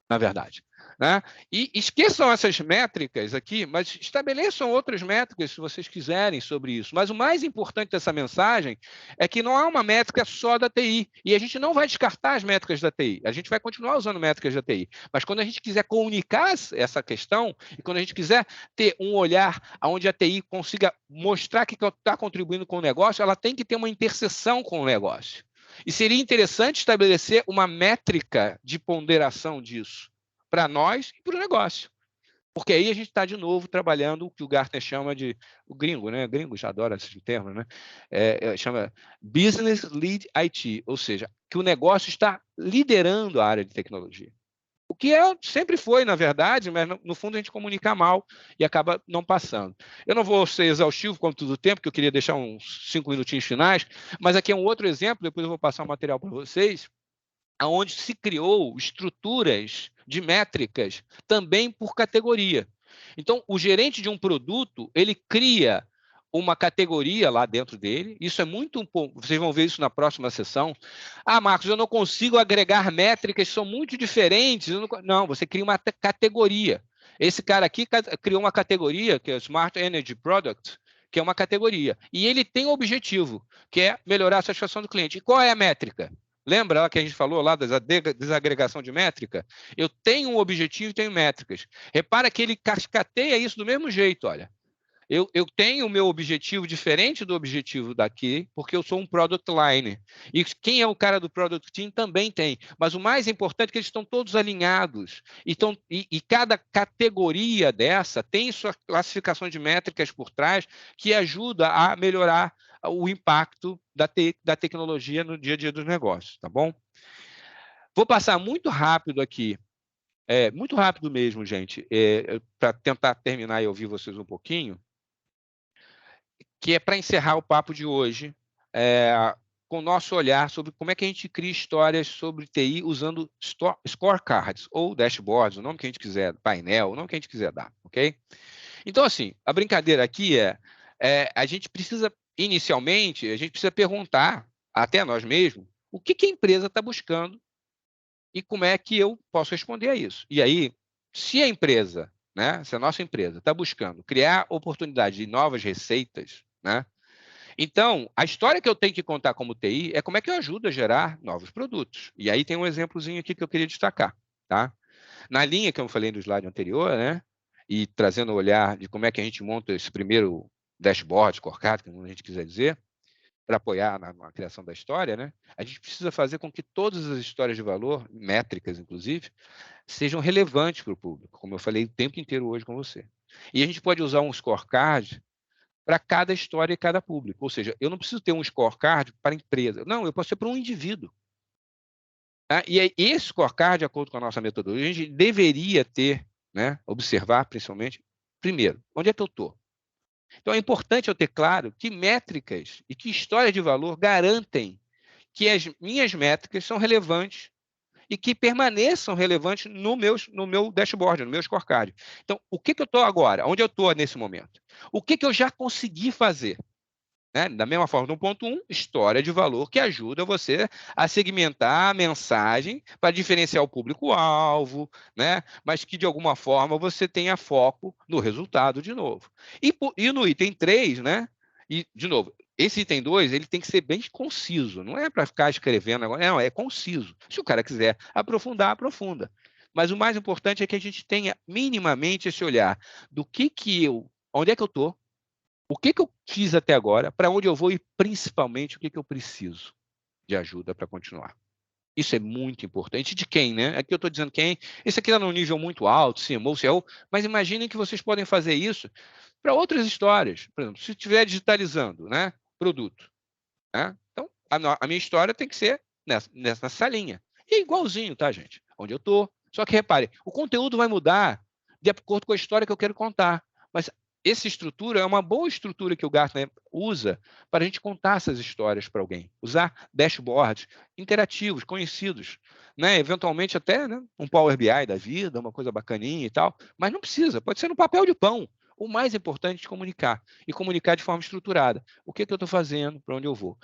na verdade. Né? E esqueçam essas métricas aqui, mas estabeleçam outras métricas, se vocês quiserem, sobre isso. Mas o mais importante dessa mensagem é que não há uma métrica só da TI. E a gente não vai descartar as métricas da TI. A gente vai continuar usando métricas da TI. Mas quando a gente quiser comunicar essa questão, e quando a gente quiser ter um olhar onde a TI consiga mostrar que está contribuindo com o negócio, ela tem que ter uma interseção com o negócio. E seria interessante estabelecer uma métrica de ponderação disso, para nós e para o negócio. Porque aí a gente está, de novo, trabalhando o que o Gartner chama de... O gringo, né? O gringo já adora esse termo, né? Chama Business Lead IT, ou seja, que o negócio está liderando a área de tecnologia. O que sempre foi, na verdade, mas no fundo a gente comunica mal e acaba não passando. Eu não vou ser exaustivo como todo o tempo, porque eu queria deixar uns 5 minutinhos finais, mas aqui é um outro exemplo, depois eu vou passar o material para vocês, onde se criou estruturas de métricas também por categoria. Então, o gerente de um produto, ele cria uma categoria lá dentro dele. Isso é muito... Vocês vão ver isso na próxima sessão. Ah, Marcos, eu não consigo agregar métricas, são muito diferentes. Não, você cria uma categoria. Esse cara aqui criou uma categoria, que é o Smart Energy Product, que é uma categoria. E ele tem um objetivo, que é melhorar a satisfação do cliente. E qual é a métrica? Lembra lá que a gente falou lá da desagregação de métrica? Eu tenho um objetivo e tenho métricas. Repara que ele cascateia isso do mesmo jeito, olha. Eu tenho o meu objetivo diferente do objetivo daqui, porque eu sou um Product Line. E quem é o cara do Product Team também tem. Mas o mais importante é que eles estão todos alinhados. E cada categoria dessa tem sua classificação de métricas por trás que ajuda a melhorar o impacto da tecnologia no dia a dia dos negócios, tá bom? Vou passar muito rápido aqui. Muito rápido mesmo, gente, para tentar terminar e ouvir vocês um pouquinho, que é para encerrar o papo de hoje, com o nosso olhar sobre como é que a gente cria histórias sobre TI usando scorecards, ou dashboards, o nome que a gente quiser, painel, o nome que a gente quiser dar, ok? Então, assim, a brincadeira aqui a gente precisa, inicialmente, a gente precisa perguntar, até a nós mesmos, o que a empresa está buscando e como é que eu posso responder a isso. E aí, se a empresa, né, se a nossa empresa está buscando criar oportunidade de novas receitas, né, então, a história que eu tenho que contar como TI é como é que eu ajudo a gerar novos produtos. E aí tem um exemplozinho aqui que eu queria destacar, tá? Na linha que eu falei no slide anterior, né, e trazendo o olhar de como é que a gente monta esse primeiro dashboard, scorecard, como a gente quiser dizer, para apoiar na criação da história, né, a gente precisa fazer com que todas as histórias de valor, métricas inclusive, sejam relevantes para o público, como eu falei o tempo inteiro hoje com você. E a gente pode usar um scorecard para cada história e cada público. Ou seja, eu não preciso ter um scorecard para a empresa. Não, eu posso ter para um indivíduo. Tá? E esse scorecard, de acordo com a nossa metodologia, a gente deveria ter, né, observar principalmente, primeiro, onde é que eu estou? Então, é importante eu ter claro que métricas e que histórias de valor garantem que as minhas métricas são relevantes e que permaneçam relevantes no meu dashboard, no meu scorecard. Então, o que eu estou agora? Onde eu estou nesse momento? O que eu já consegui fazer? Né? Da mesma forma, no ponto 1, história de valor que ajuda você a segmentar a mensagem para diferenciar o público-alvo, né? Mas que, de alguma forma, você tenha foco no resultado de novo. E no item 3, né? E, de novo, esse item 2 ele tem que ser bem conciso, não é para ficar escrevendo agora, não, é conciso. Se o cara quiser aprofundar, aprofunda. Mas o mais importante é que a gente tenha minimamente esse olhar do onde é que eu estou, o que eu fiz até agora, para onde eu vou e, principalmente, o que eu preciso de ajuda para continuar. Isso é muito importante. De quem, né? Aqui eu estou dizendo quem. Esse aqui está num nível muito alto, CMO, CEO, mas imaginem que vocês podem fazer isso para outras histórias. Por exemplo, se estiver digitalizando, né, produto, né? Então, a minha história tem que ser nessa linha. E é igualzinho, tá, gente? Onde eu estou. Só que repare, o conteúdo vai mudar de acordo com a história que eu quero contar. Mas essa estrutura é uma boa estrutura que o Gartner usa para a gente contar essas histórias para alguém. Usar dashboards interativos, conhecidos. Né? Eventualmente até, né, um Power BI da vida, uma coisa bacaninha e tal. Mas não precisa, pode ser no papel de pão. O mais importante é comunicar. E comunicar de forma estruturada. O que eu estou fazendo, para onde eu vou.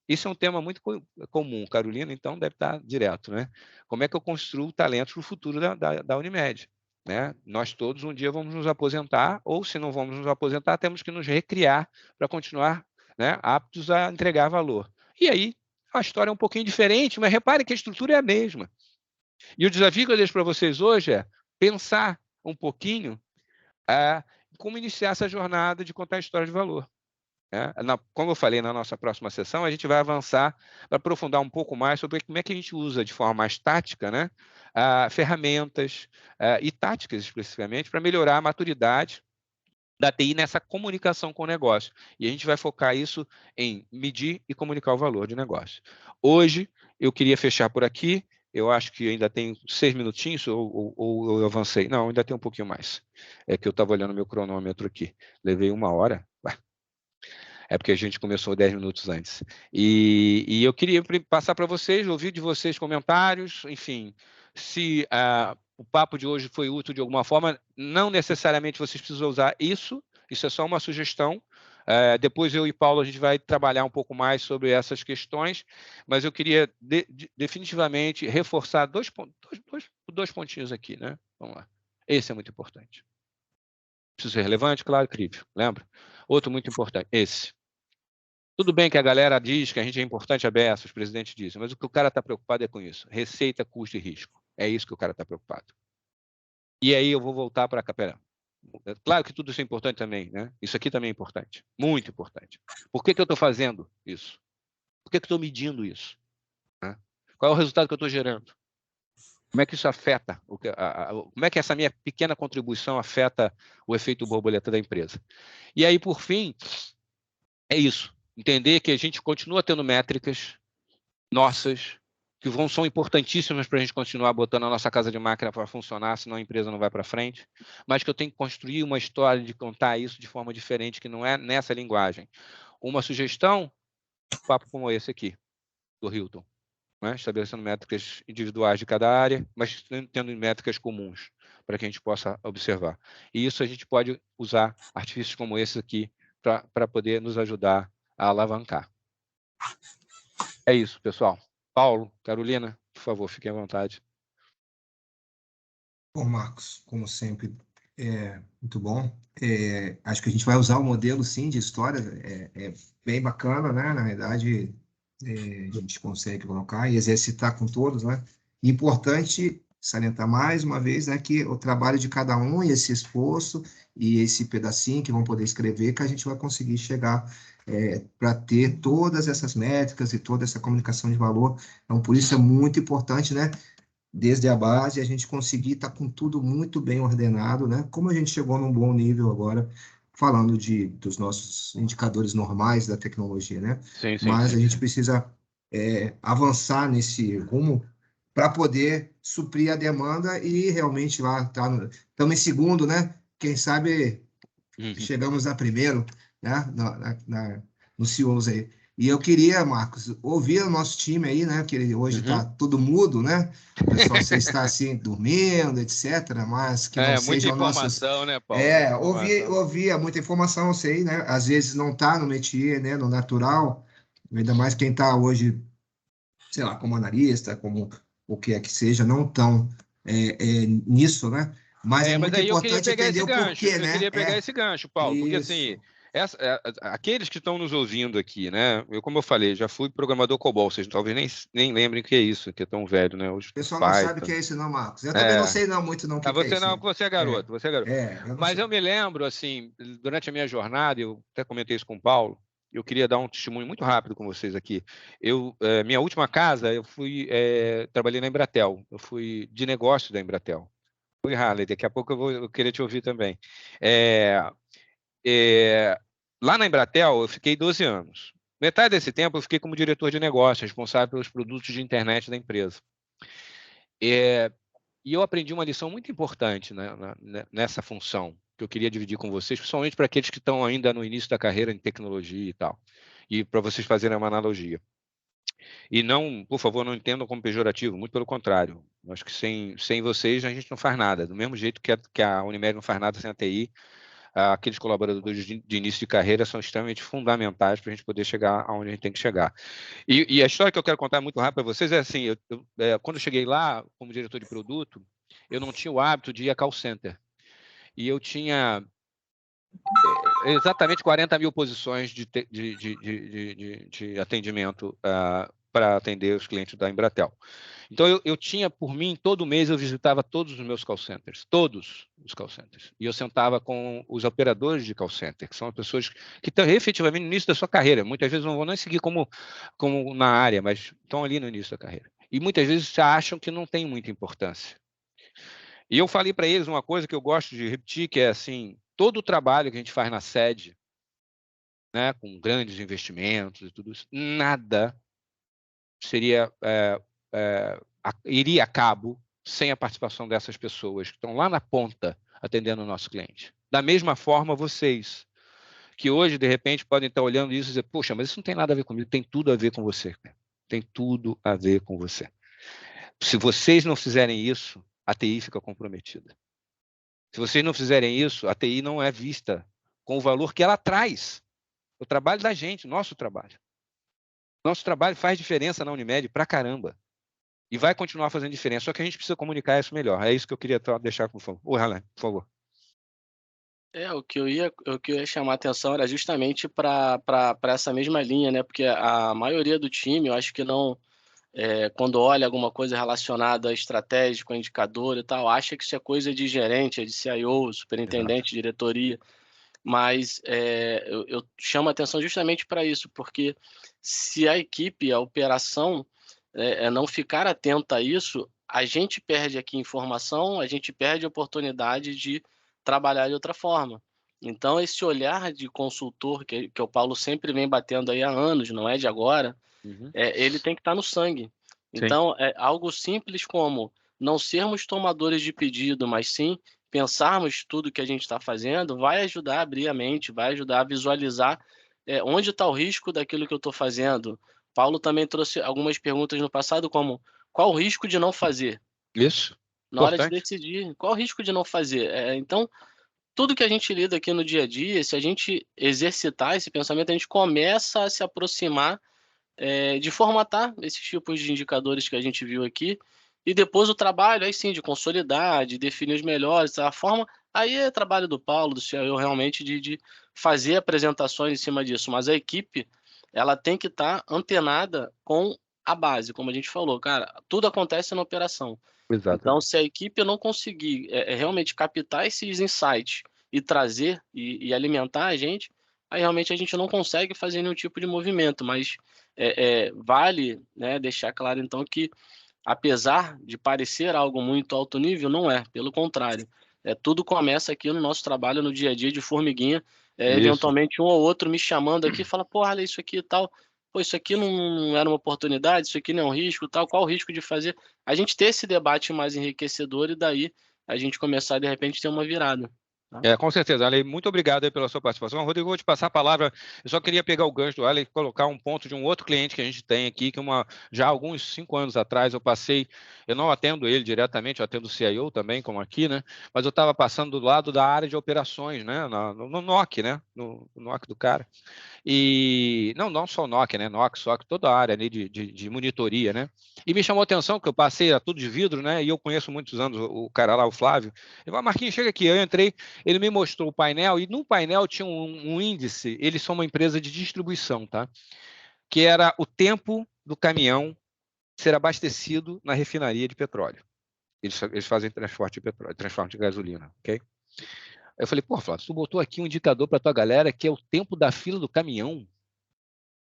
Isso é um tema muito comum, Carolina, então deve estar direto, né? Como é que eu construo talentos para o futuro da Unimed? Né? Nós todos um dia vamos nos aposentar, ou se não vamos nos aposentar, temos que nos recriar para continuar, né, aptos a entregar valor. E aí, a história é um pouquinho diferente, mas repare que a estrutura é a mesma. E o desafio que eu deixo para vocês hoje é pensar um pouquinho como iniciar essa jornada de contar história de valor. Como eu falei na nossa próxima sessão, a gente vai avançar para aprofundar um pouco mais sobre como é que a gente usa de forma mais tática, né, ferramentas e táticas especificamente para melhorar a maturidade da TI nessa comunicação com o negócio. E a gente vai focar isso em medir e comunicar o valor de negócio. Hoje, eu queria fechar por aqui. Eu acho que ainda tem 6 minutinhos, ou eu avancei? Não, ainda tem um pouquinho mais. É que eu estava olhando meu cronômetro aqui. Levei 1 hora. É porque a gente começou 10 minutos antes. E eu queria passar para vocês, ouvir de vocês comentários, enfim, se o papo de hoje foi útil de alguma forma, não necessariamente vocês precisam usar isso é só uma sugestão. Depois eu e Paulo a gente vai trabalhar um pouco mais sobre essas questões, mas eu queria definitivamente reforçar dois pontinhos aqui, né? Vamos lá. Esse é muito importante. Preciso ser relevante? Claro, crível. Lembra? Outro muito importante, esse. Tudo bem que a galera diz que a gente é importante, aberto, os presidentes dizem, mas o que o cara está preocupado é com isso. Receita, custo e risco. É isso que o cara está preocupado. E aí eu vou voltar para cá. Pera. Claro que tudo isso é importante também, né? Isso aqui também é importante. Muito importante. Por que eu estou fazendo isso? Por que eu estou medindo isso? Né? Qual é o resultado que eu estou gerando? Como é que isso afeta? Como é que essa minha pequena contribuição afeta o efeito borboleta da empresa? E aí, por fim, é isso. Entender que a gente continua tendo métricas nossas que são importantíssimas para a gente continuar botando a nossa casa de máquina para funcionar, senão a empresa não vai para frente, mas que eu tenho que construir uma história de contar isso de forma diferente, que não é nessa linguagem. Uma sugestão, um papo como esse aqui, do Hilton, né? Estabelecendo métricas individuais de cada área, mas tendo métricas comuns para que a gente possa observar. E isso a gente pode usar artifícios como esse aqui para poder nos ajudar a alavancar. É isso, pessoal. Paulo, Carolina, por favor, fiquem à vontade. Bom, Marcos, como sempre, muito bom. Acho que a gente vai usar o modelo, sim, de história. É bem bacana, né? Na verdade, a gente consegue colocar e exercitar com todos, né? Importante salientar mais uma vez, né, que o trabalho de cada um e esse esforço e esse pedacinho que vão poder escrever, que a gente vai conseguir chegar para ter todas essas métricas e toda essa comunicação de valor. Então, por isso é muito importante, né, desde a base, a gente conseguir estar com tudo muito bem ordenado, né? Como a gente chegou num bom nível agora, falando dos nossos indicadores normais da tecnologia, né? Sim, Mas a gente precisa avançar nesse rumo para poder suprir a demanda e realmente lá estamos em segundo, né? Quem sabe chegamos a primeiro, né? Nos CEOs aí. E eu queria, Marcos, ouvir o nosso time aí, né? Que hoje está tudo mudo, né? O pessoal você está assim, dormindo, etc. Mas que não muita sejam nossos. informação, né, Paulo? Ouvia muita informação, eu sei, né? Às vezes não está no métier, né? No natural, ainda mais quem está hoje, sei lá, como analista, como o que é que seja, não tão nisso, né? Mas é muito aí eu queria importante pegar entender esse o gancho. porquê, né? Eu queria pegar esse gancho, Paulo, porque assim, Isso. aqueles que estão nos ouvindo aqui, né? Como eu falei, já fui programador COBOL, vocês talvez nem lembrem o que é isso, que é tão velho, né? Os O pessoal não sabe o Python. que é isso, não, Marcos. Eu também não sei não muito não o que é Você isso. não, você é garoto, você é garoto. Eu não Mas sei. eu me lembro, assim, durante a minha jornada, eu até comentei isso com o Paulo, eu queria dar um testemunho muito rápido com vocês aqui. Minha última casa, trabalhei na Embratel. Eu fui de negócio da Embratel. Fui Harley, daqui a pouco eu queria te ouvir também. Lá na Embratel, eu fiquei 12 anos. Metade desse tempo, eu fiquei como diretor de negócio, responsável pelos produtos de internet da empresa. E eu aprendi uma lição muito importante, né, nessa função, que eu queria dividir com vocês, principalmente para aqueles que estão ainda no início da carreira em tecnologia e tal, e para vocês fazerem uma analogia. E não, por favor, não entendam como pejorativo, muito pelo contrário. Acho que sem vocês a gente não faz nada. Do mesmo jeito que a Unimed não faz nada sem a TI, aqueles colaboradores de início de carreira são extremamente fundamentais para a gente poder chegar aonde a gente tem que chegar. E a história que eu quero contar muito rápido para vocês é assim, quando eu cheguei lá como diretor de produto, eu não tinha o hábito de ir a call center. E eu tinha exatamente 40 mil posições de atendimento para atender os clientes da Embratel. Então, eu tinha, por mim, todo mês eu visitava todos os meus call centers, todos os call centers. E eu sentava com os operadores de call center, que são as pessoas que estão efetivamente no início da sua carreira. Muitas vezes não vão nem seguir como na área, mas estão ali no início da carreira. E muitas vezes acham que não tem muita importância. E eu falei para eles uma coisa que eu gosto de repetir, que é assim, todo o trabalho que a gente faz na sede, né, com grandes investimentos e tudo isso, nada iria a cabo sem a participação dessas pessoas que estão lá na ponta atendendo o nosso cliente. Da mesma forma, vocês, que hoje, de repente, podem estar olhando isso e dizer, poxa, mas isso não tem nada a ver comigo, tem tudo a ver com você. Tem tudo a ver com você. Se vocês não fizerem isso, a TI fica comprometida. Se vocês não fizerem isso, a TI não é vista com o valor que ela traz. O trabalho da gente, nosso trabalho. Nosso trabalho faz diferença na Unimed pra caramba. E vai continuar fazendo diferença. Só que a gente precisa comunicar isso melhor. É isso que eu queria deixar com você. Ô, Harlan, por favor. O que eu ia chamar a atenção era justamente para essa mesma linha, né? Porque a maioria do time, eu acho que não, quando olha alguma coisa relacionada a estratégico, a indicador e tal, acha que isso é coisa de gerente, é de CIO, superintendente, diretoria. Mas eu chamo a atenção justamente para isso, porque se a equipe, a operação, não ficar atenta a isso, a gente perde aqui informação, a gente perde a oportunidade de trabalhar de outra forma. Então, esse olhar de consultor, que o Paulo sempre vem batendo aí há anos, não é de agora, ele tem que estar no sangue. Então, é algo simples como não sermos tomadores de pedido, mas sim pensarmos tudo que a gente está fazendo, vai ajudar a abrir a mente, vai ajudar a visualizar onde está o risco daquilo que eu estou fazendo. Paulo também trouxe algumas perguntas no passado, como qual o risco de não fazer? Isso. Na hora de decidir, qual o risco de não fazer? Então, tudo que a gente lida aqui no dia a dia, se a gente exercitar esse pensamento, a gente começa a se aproximar de formatar esses tipos de indicadores que a gente viu aqui, e depois o trabalho, aí sim, de consolidar, de definir os melhores, a forma, aí é trabalho do Paulo, do CEO, realmente, de fazer apresentações em cima disso, mas a equipe, ela tem que estar antenada com a base, como a gente falou, cara, tudo acontece na operação. Exatamente. Então, se a equipe não conseguir realmente captar esses insights e trazer e alimentar a gente, aí realmente a gente não consegue fazer nenhum tipo de movimento, mas vale, né, deixar claro então que, apesar de parecer algo muito alto nível, não é, pelo contrário. Tudo começa aqui no nosso trabalho, no dia a dia de formiguinha, eventualmente um ou outro me chamando aqui e fala, pô, olha isso aqui e tal, pô, isso aqui não era uma oportunidade, isso aqui não é um risco tal, qual o risco de fazer? A gente ter esse debate mais enriquecedor e daí a gente começar, de repente, ter uma virada. Com certeza, Ale, muito obrigado aí pela sua participação. Rodrigo, vou te passar a palavra. Eu só queria pegar o gancho do Ale e colocar um ponto de um outro cliente que a gente tem aqui, que já há alguns 5 anos atrás eu não atendo ele diretamente, eu atendo o CIO também, como aqui, né? Mas eu estava passando do lado da área de operações, né? No NOC, né? No NOC do cara. E não só o NOC, né? NOC, SOC, toda a área ali de monitoria, né? E me chamou a atenção que eu passei a tudo de vidro, né? E eu conheço muitos anos o cara lá, o Flávio. Ele falou, Marquinhos, chega aqui. Eu entrei, ele me mostrou o painel e no painel tinha um índice. Eles são uma empresa de distribuição, tá? Que era o tempo do caminhão ser abastecido na refinaria de petróleo. Eles fazem transporte de petróleo, transporte de gasolina, ok? Eu falei, pô, Flávio, tu botou aqui um indicador para tua galera que é o tempo da fila do caminhão.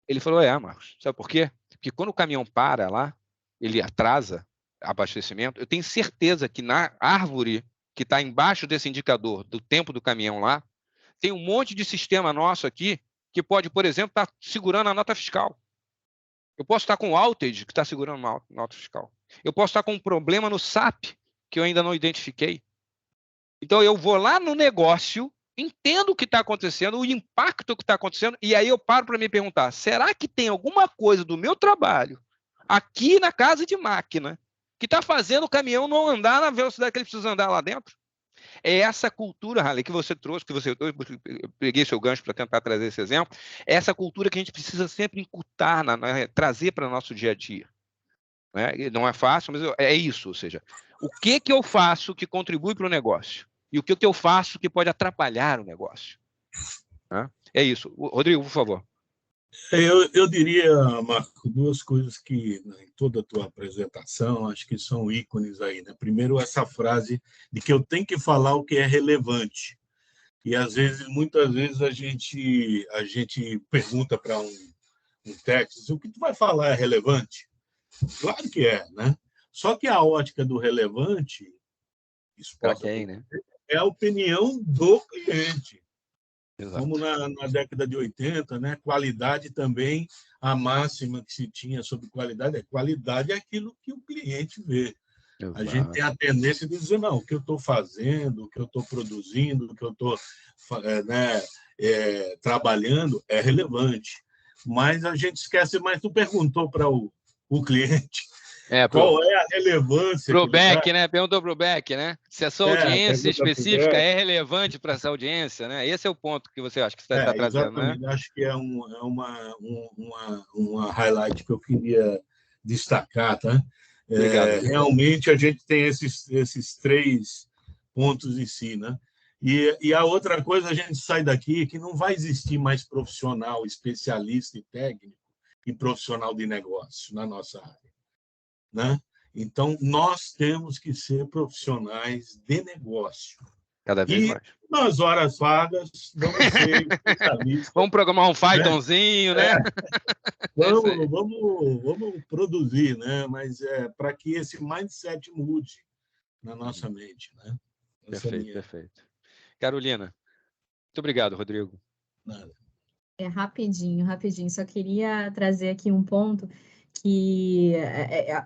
Ele falou, Marcos, sabe por quê? Porque quando o caminhão para lá, ele atrasa abastecimento, eu tenho certeza que na árvore que está embaixo desse indicador do tempo do caminhão lá, tem um monte de sistema nosso aqui que pode, por exemplo, estar segurando a nota fiscal. Eu posso estar com o outage que está segurando uma nota fiscal. Eu posso estar com um problema no SAP que eu ainda não identifiquei. Então, eu vou lá no negócio, entendo o que está acontecendo, o impacto que está acontecendo, e aí eu paro para me perguntar, será que tem alguma coisa do meu trabalho aqui na casa de máquina que está fazendo o caminhão não andar na velocidade que ele precisa andar lá dentro? É essa cultura, Harley, que você trouxe, eu peguei seu gancho para tentar trazer esse exemplo, é essa cultura que a gente precisa sempre incutar, trazer para o nosso dia a dia. Né? Não é fácil, mas é isso, ou seja, o que eu faço que contribui para o negócio? E o que eu faço que pode atrapalhar o negócio? Né? É isso. Rodrigo, por favor. Eu diria, Marco, duas coisas que, em toda a tua apresentação, acho que são ícones aí. Né? Primeiro, essa frase de que eu tenho que falar o que é relevante. E, muitas vezes, a gente pergunta para um técnico, o que tu vai falar é relevante? Claro que é, né? Só que a ótica do relevante, né? é a opinião do cliente. Exato. Como na década de 80, né? Qualidade também, a máxima que se tinha sobre qualidade é aquilo que o cliente vê. Exato. A gente tem a tendência de dizer, não, o que eu estou fazendo, o que eu estou produzindo, o que eu estou trabalhando é relevante. Mas a gente esquece, mas tu perguntou para o cliente qual é a relevância. Pro Beck, né? Perguntou para o Beck, né? Se a sua audiência específica é relevante para essa audiência, né? Esse é o ponto que você acha que você está trazendo, exatamente. Né? Acho que é uma highlight que eu queria destacar, tá? Realmente a gente tem esses 3 pontos em si, né? E a outra coisa, a gente sai daqui que não vai existir mais profissional, especialista e técnico e profissional de negócio na nossa área, né? Então, nós temos que ser profissionais de negócio. Cada vez mais. Nas horas vagas, vamos ser especialistas. Vamos programar um Pythonzinho, né? Vamos produzir, né? Mas para que esse mindset mude na nossa mente, né? Perfeito. Carolina, muito obrigado, Rodrigo. Nada. Rapidinho. Só queria trazer aqui um ponto que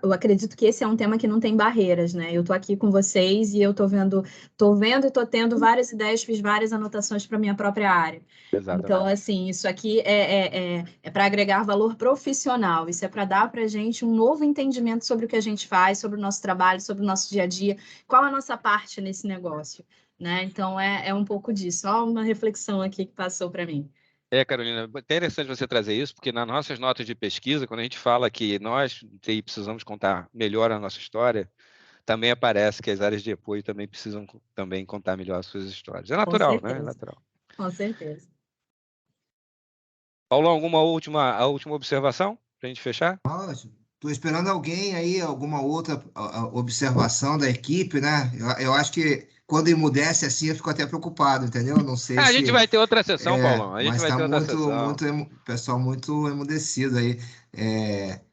eu acredito que esse é um tema que não tem barreiras, né? Eu estou aqui com vocês e eu estou vendo e estou tendo várias ideias, fiz várias anotações para a minha própria área. Exatamente. Então, assim, isso aqui é para agregar valor profissional, isso é para dar para a gente um novo entendimento sobre o que a gente faz, sobre o nosso trabalho, sobre o nosso dia a dia, qual a nossa parte nesse negócio, né? Então, é um pouco disso, só uma reflexão aqui que passou para mim. Carolina, interessante você trazer isso, porque nas nossas notas de pesquisa, quando a gente fala que nós precisamos contar melhor a nossa história, também aparece que as áreas de apoio também precisam também contar melhor as suas histórias. É natural, né? É natural. Com certeza. Paulo, alguma última observação para a gente fechar? Estou esperando alguém aí, alguma outra observação da equipe, né? Eu acho que quando emudece assim, eu fico até preocupado, entendeu? Não sei se... A gente vai ter outra sessão, Paulão. A gente vai ter outra sessão. Pessoal muito emudecido aí.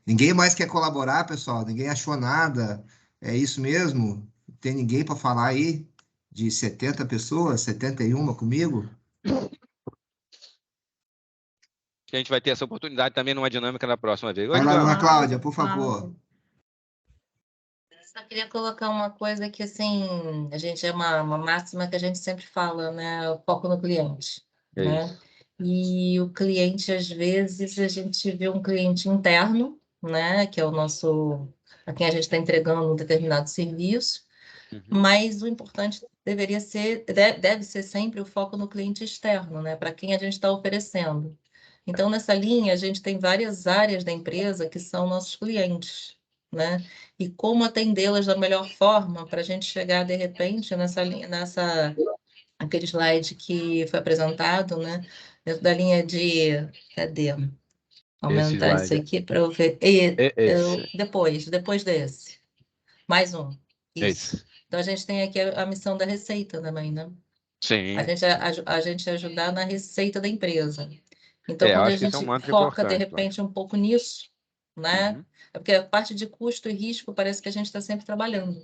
Ninguém mais quer colaborar, pessoal? Ninguém achou nada? É isso mesmo? Tem ninguém para falar aí? De 70 pessoas, 71 comigo? Que a gente vai ter essa oportunidade também numa dinâmica na próxima vez. Vai lá, Ana Cláudia, por favor. Só queria colocar uma coisa que, assim, a gente é uma máxima que a gente sempre fala, né? O foco no cliente, né? E o cliente, às vezes, a gente vê um cliente interno, né? Que é o nosso... a quem a gente está entregando um determinado serviço, mas o importante deve ser sempre o foco no cliente externo, né? Para quem a gente está oferecendo. Então, nessa linha, a gente tem várias áreas da empresa que são nossos clientes, né? E como atendê-las da melhor forma para a gente chegar, de repente, aquele slide que foi apresentado, né? Dentro da linha de... Cadê? Aumentar isso aqui para eu ver. Depois desse. Mais um. Isso. Então, a gente tem aqui a missão da receita também, né? Sim. A gente ajudar na receita da empresa. Então, quando a acho que esse é um gente mantra foca, de importante, repente, um pouco nisso, né? Uhum. É porque a parte de custo e risco parece que a gente está sempre trabalhando,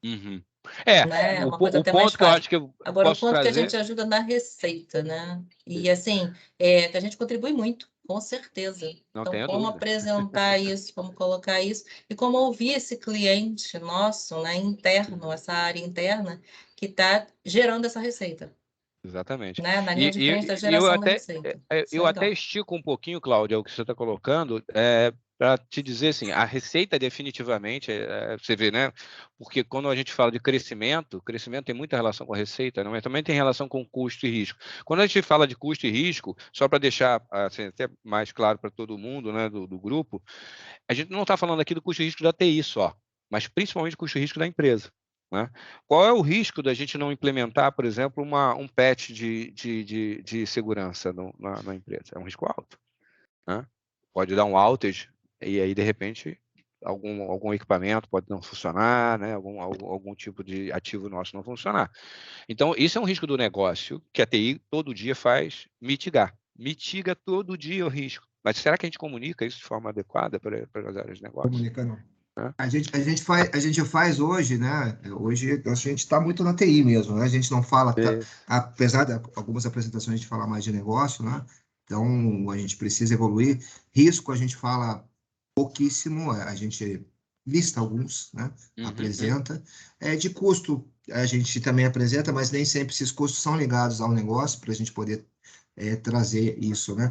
Uhum. né? É uma coisa O até mais ponto que eu fácil. acho que eu Agora, o posso quanto que a trazer... gente ajuda na receita, né? E, assim, que a gente contribui muito, com certeza. Não Então, tenha como dúvida. apresentar isso, como colocar isso, e como ouvir esse cliente nosso, né, interno, essa área interna, que está gerando essa receita, Exatamente. né? Na linha de frente da E eu geração da até, receita. Isso é eu até legal. estico um pouquinho, Cláudia, o que você está colocando, para te dizer assim, a receita definitivamente, você vê, né? Porque quando a gente fala de crescimento tem muita relação com a receita, né? Mas também tem relação com custo e risco. Quando a gente fala de custo e risco, só para deixar assim, até mais claro para todo mundo, né, do grupo, a gente não está falando aqui do custo e risco da TI só, mas principalmente do custo e risco da empresa. Né? Qual é o risco da gente não implementar, por exemplo, um patch de segurança na empresa? É um risco alto. Né? Pode dar um outage e aí, de repente, algum equipamento pode não funcionar, né? algum tipo de ativo nosso não funcionar. Então, isso é um risco do negócio que a TI todo dia faz mitigar. Mitiga todo dia o risco. Mas será que a gente comunica isso de forma adequada para as áreas de negócio? Comunica não. A gente faz hoje, né? Hoje a gente está muito na TI mesmo, né? A gente não fala, apesar de algumas apresentações a gente fala mais de negócio, né? Então a gente precisa evoluir. Risco a gente fala pouquíssimo, a gente lista alguns, né? Apresenta. De custo a gente também apresenta, mas nem sempre esses custos são ligados ao negócio para a gente poder trazer isso, né?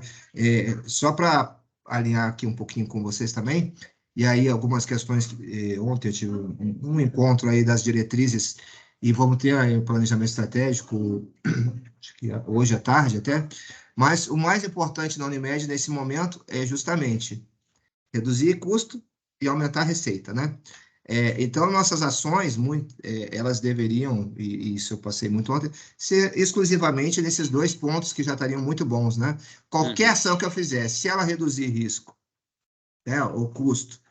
Só para alinhar aqui um pouquinho com vocês também. E aí, algumas questões. Ontem eu tive um encontro aí das diretrizes e vamos ter aí um planejamento estratégico, acho que hoje à tarde até. Mas o mais importante na Unimed nesse momento é justamente reduzir custo e aumentar a receita, né? Então, nossas ações, elas deveriam, e isso eu passei muito ontem, ser exclusivamente nesses dois pontos que já estariam muito bons, né? Qualquer ação que eu fizesse, se ela reduzir risco, né, o custo,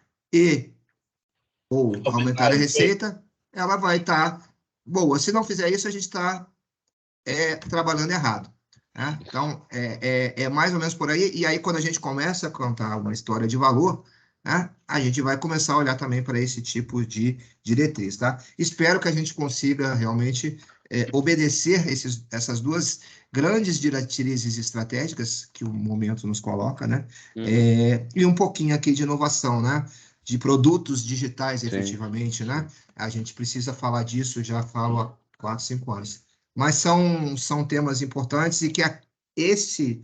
ou aumentar a receita, ela vai estar boa. Se não fizer isso, a gente está trabalhando errado. Né? Então, é mais ou menos por aí. E aí, quando a gente começa a contar uma história de valor, né, a gente vai começar a olhar também para esse tipo de diretriz. Tá? Espero que a gente consiga realmente obedecer essas duas grandes diretrizes estratégicas que o momento nos coloca, né? E um pouquinho aqui de inovação, né? De produtos digitais, efetivamente, né? A gente precisa falar disso, já falo há 4, 5 anos. Mas são temas importantes e que esse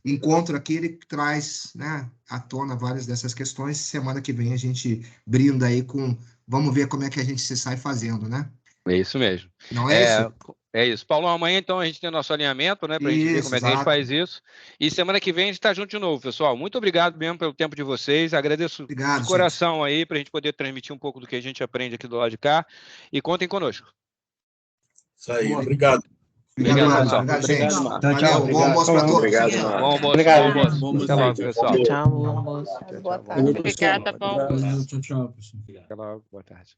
encontro aqui ele traz, né, à tona várias dessas questões. Semana que vem a gente brinda aí com... Vamos ver como é que a gente se sai fazendo, né? É isso mesmo. Não é isso? É isso. Paulo, amanhã então a gente tem nosso alinhamento, né, para a gente ver como é que a gente faz isso. E semana que vem a gente está junto de novo, pessoal. Muito obrigado mesmo pelo tempo de vocês. Agradeço de coração aí para a gente poder transmitir um pouco do que a gente aprende aqui do lado de cá. E contem conosco. Isso aí, obrigado. Obrigado, pessoal. gente. Tchau, Valeu, bom almoço para todos. Obrigado, Bom Marcos. almoço. Obrigado. Bom almoço. Até logo, pessoal. Tchau, bom almoço. Boa tarde. Obrigada, bom almoço. Tchau, pessoal. Até logo, boa tarde.